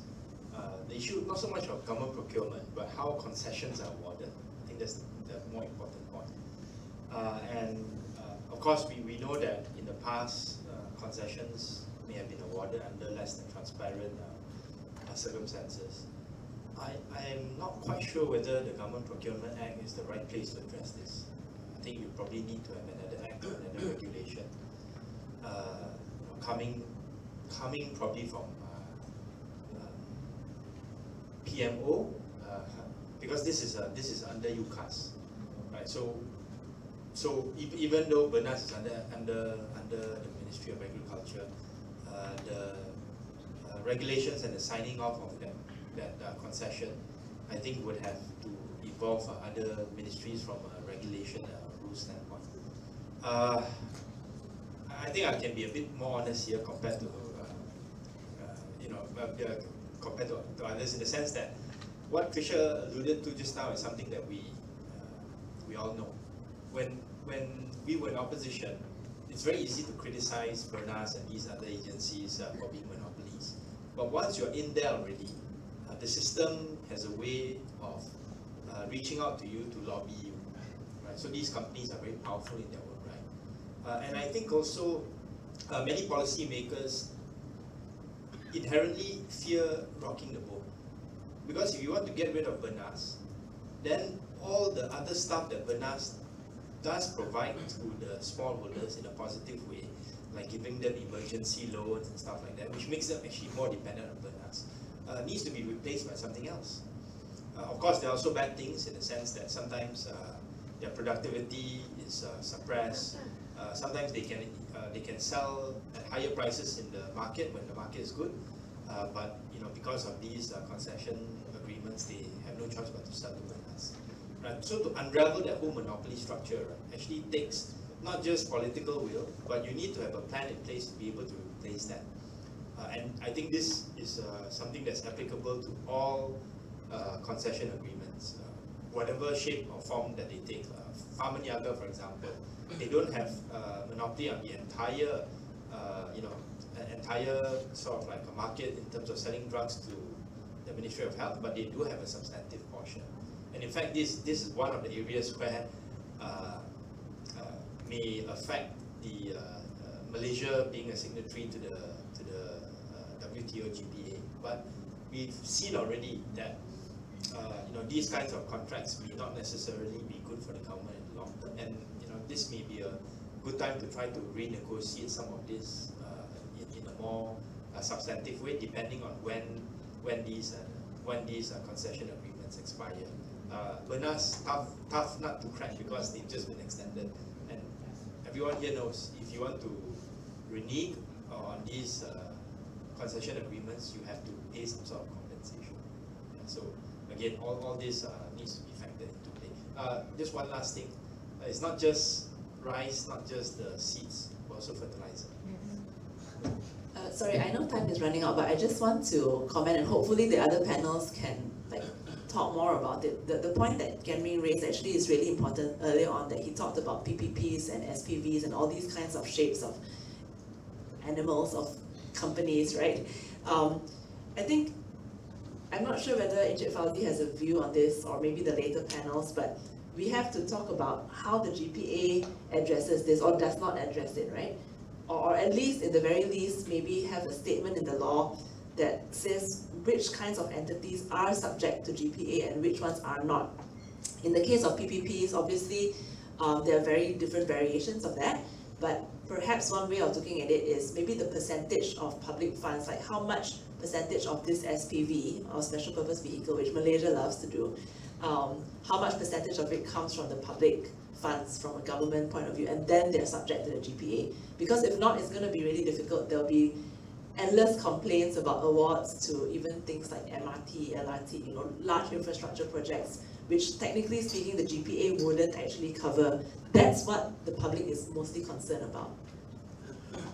the issue not so much of government procurement, but how concessions are awarded. I think that's the more important point. Of course, we know that in the past, concessions may have been awarded under less than transparent circumstances. I am not quite sure whether the Government Procurement Act is the right place to address this. I think you probably need to have another act or another regulation coming probably from PMO, because this is under UCAS, right? So even though BERNAS is under the Ministry of Agriculture, the regulations and the signing off of that concession, I think would have to involve other ministries from a regulation rules standpoint. I think I can be a bit more honest here compared to compared to others, in the sense that what Krisha alluded to just now is something that we all know. When we were in opposition, it's very easy to criticize BERNAS and these other agencies for being monopolies. But once you're in there already, the system has a way of reaching out to you to lobby you, right? So these companies are very powerful in their own right. And I think also many policymakers inherently fear rocking the boat. Because if you want to get rid of BERNAS, then all the other stuff that BERNAS does provide to the smallholders in a positive way, like giving them emergency loans and stuff like that, which makes them actually more dependent on BERNAS, needs to be replaced by something else. Of course, there are also bad things in the sense that sometimes their productivity is suppressed. Sometimes they can sell at higher prices in the market when the market is good, but because of these concession agreements, they have no choice but to sell to BERNAS. Right? So to unravel that whole monopoly structure actually takes not just political will, but you need to have a plan in place to be able to replace that. And I think this is something that's applicable to all concession agreements. whatever shape or form that they take. Pharmaniaga, for example, they don't have monopoly on the entire, entire sort of like a market in terms of selling drugs to the Ministry of Health, but they do have a substantive portion. And in fact, this is one of the areas where may affect the Malaysia being a signatory to the WTO GPA. But we've seen already that these kinds of contracts may not necessarily be good for the government in the long term, and this may be a good time to try to renegotiate some of this in a more substantive way, depending on when these concession agreements expire. Bernard's tough nut to crack because they've just been extended, and everyone here knows if you want to renege on these concession agreements, you have to pay some sort of compensation. So again, all this needs to be factored into play. Just one last thing, it's not just rice, not just the seeds, but also fertilizer. Sorry, I know time is running out, but I just want to comment, and hopefully the other panels can talk more about it. The point that Kenry raised actually is really important earlier on, that he talked about PPPs and SPVs and all these kinds of shapes of animals, of companies, right? I think, I'm not sure whether Encik Fauzi has a view on this, or maybe the later panels, but we have to talk about how the GPA addresses this or does not address it, right? Or at least, at the very least, maybe have a statement in the law that says which kinds of entities are subject to GPA and which ones are not. In the case of PPPs, obviously, there are very different variations of that, but perhaps one way of looking at it is maybe the percentage of public funds, like how much percentage of this SPV, or special purpose vehicle, which Malaysia loves to do, how much percentage of it comes from the public funds from a government point of view, and then they're subject to the GPA. Because if not, it's going to be really difficult. There'll be endless complaints about awards to even things like MRT, LRT, large infrastructure projects, which technically speaking the GPA wouldn't actually cover. That's what the public is mostly concerned about.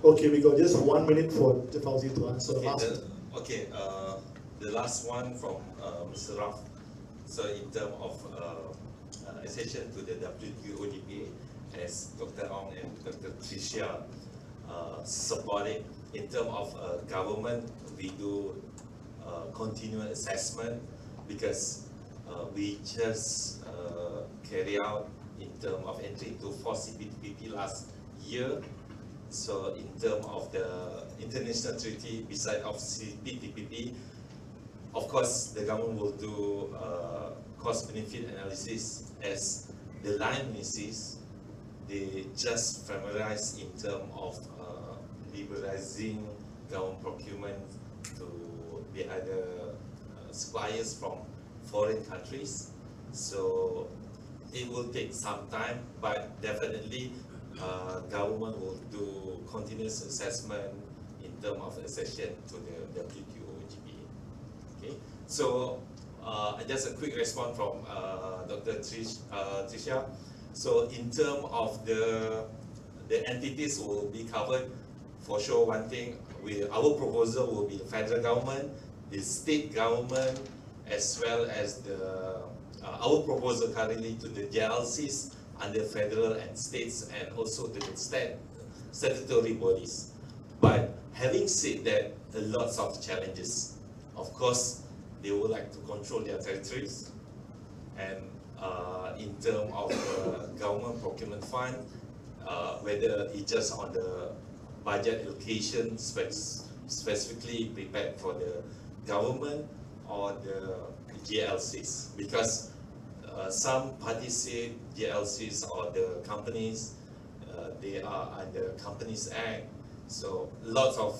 Okay, we got just 1 minute for Fauzi to answer. The last one from Mr. Raf. So in terms of accession to the WTO GPA, as Dr. Ong and Dr. Tricia supported, in terms of government, we do continuous assessment, because we just carry out in terms of entry into 4 CPTPP last year. So in terms of the international treaty beside of CPTPP, of course the government will do cost-benefit analysis, as the line ministries, they just familiarize in terms of liberalizing government procurement to the other suppliers from foreign countries. So it will take some time, but definitely government will do continuous assessment in terms of accession to the WTO GPA. Okay, so just a quick response from Dr. Tricia. So in terms of the entities will be covered, for sure one thing, our proposal will be the federal government, the state government, as well as our proposal currently to the JLCs under federal and states, and also to the statutory bodies. But having said that, lots of challenges. Of course, they would like to control their territories, and in terms of government procurement fund, whether it's just on the budget allocation specifically prepared for the government or the JLCs, because some parties say JLCs or the companies, they are under Companies Act, so lots of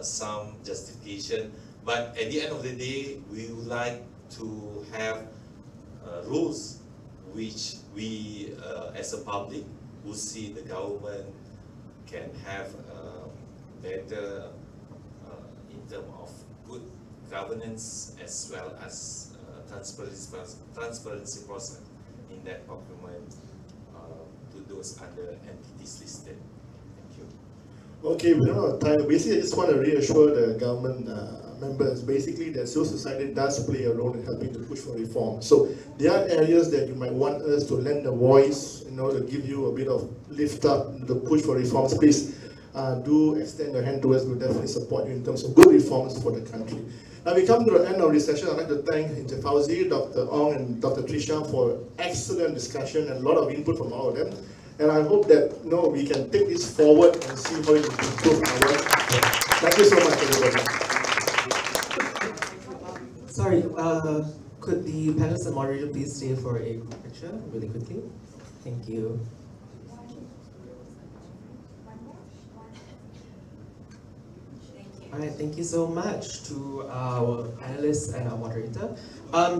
some justification. But at the end of the day, we would like to have rules which we as a public who see the government can have better in terms of good governance, as well as transparency process in that procurement to those other entities listed. Thank you. Okay, we don't have time. Basically, I just want to reassure the government members. Basically, that civil society does play a role in helping to push for reform. So there are areas that you might want us to lend a voice, in order to give you a bit of lift up, the push for reforms. Please do extend your hand to us. We'll definitely support you in terms of good reforms for the country. Now we come to the end of this session. I'd like to thank Encik Fauzi, Dr. Ong, and Dr. Trisha for excellent discussion and a lot of input from all of them. And I hope that we can take this forward and see how it can improve our work. Thank you so much, everybody. Sorry, could the panelists and moderator please stay for a group picture really quickly? Thank you. Alright, thank you so much to our panelists and our moderator.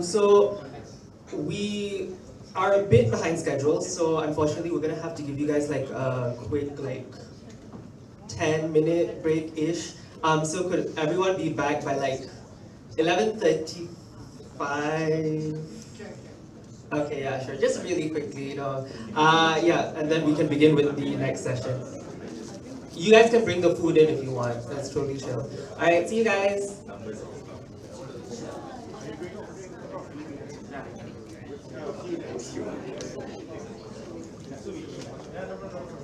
So we are a bit behind schedule, so unfortunately we're gonna have to give you guys like a quick 10-minute break-ish. So could everyone be back by like 11:35? Okay, yeah, sure. Just really quickly, yeah, and then we can begin with the next session. You guys can bring the food in if you want. That's totally chill. All right, see you guys. Thank you.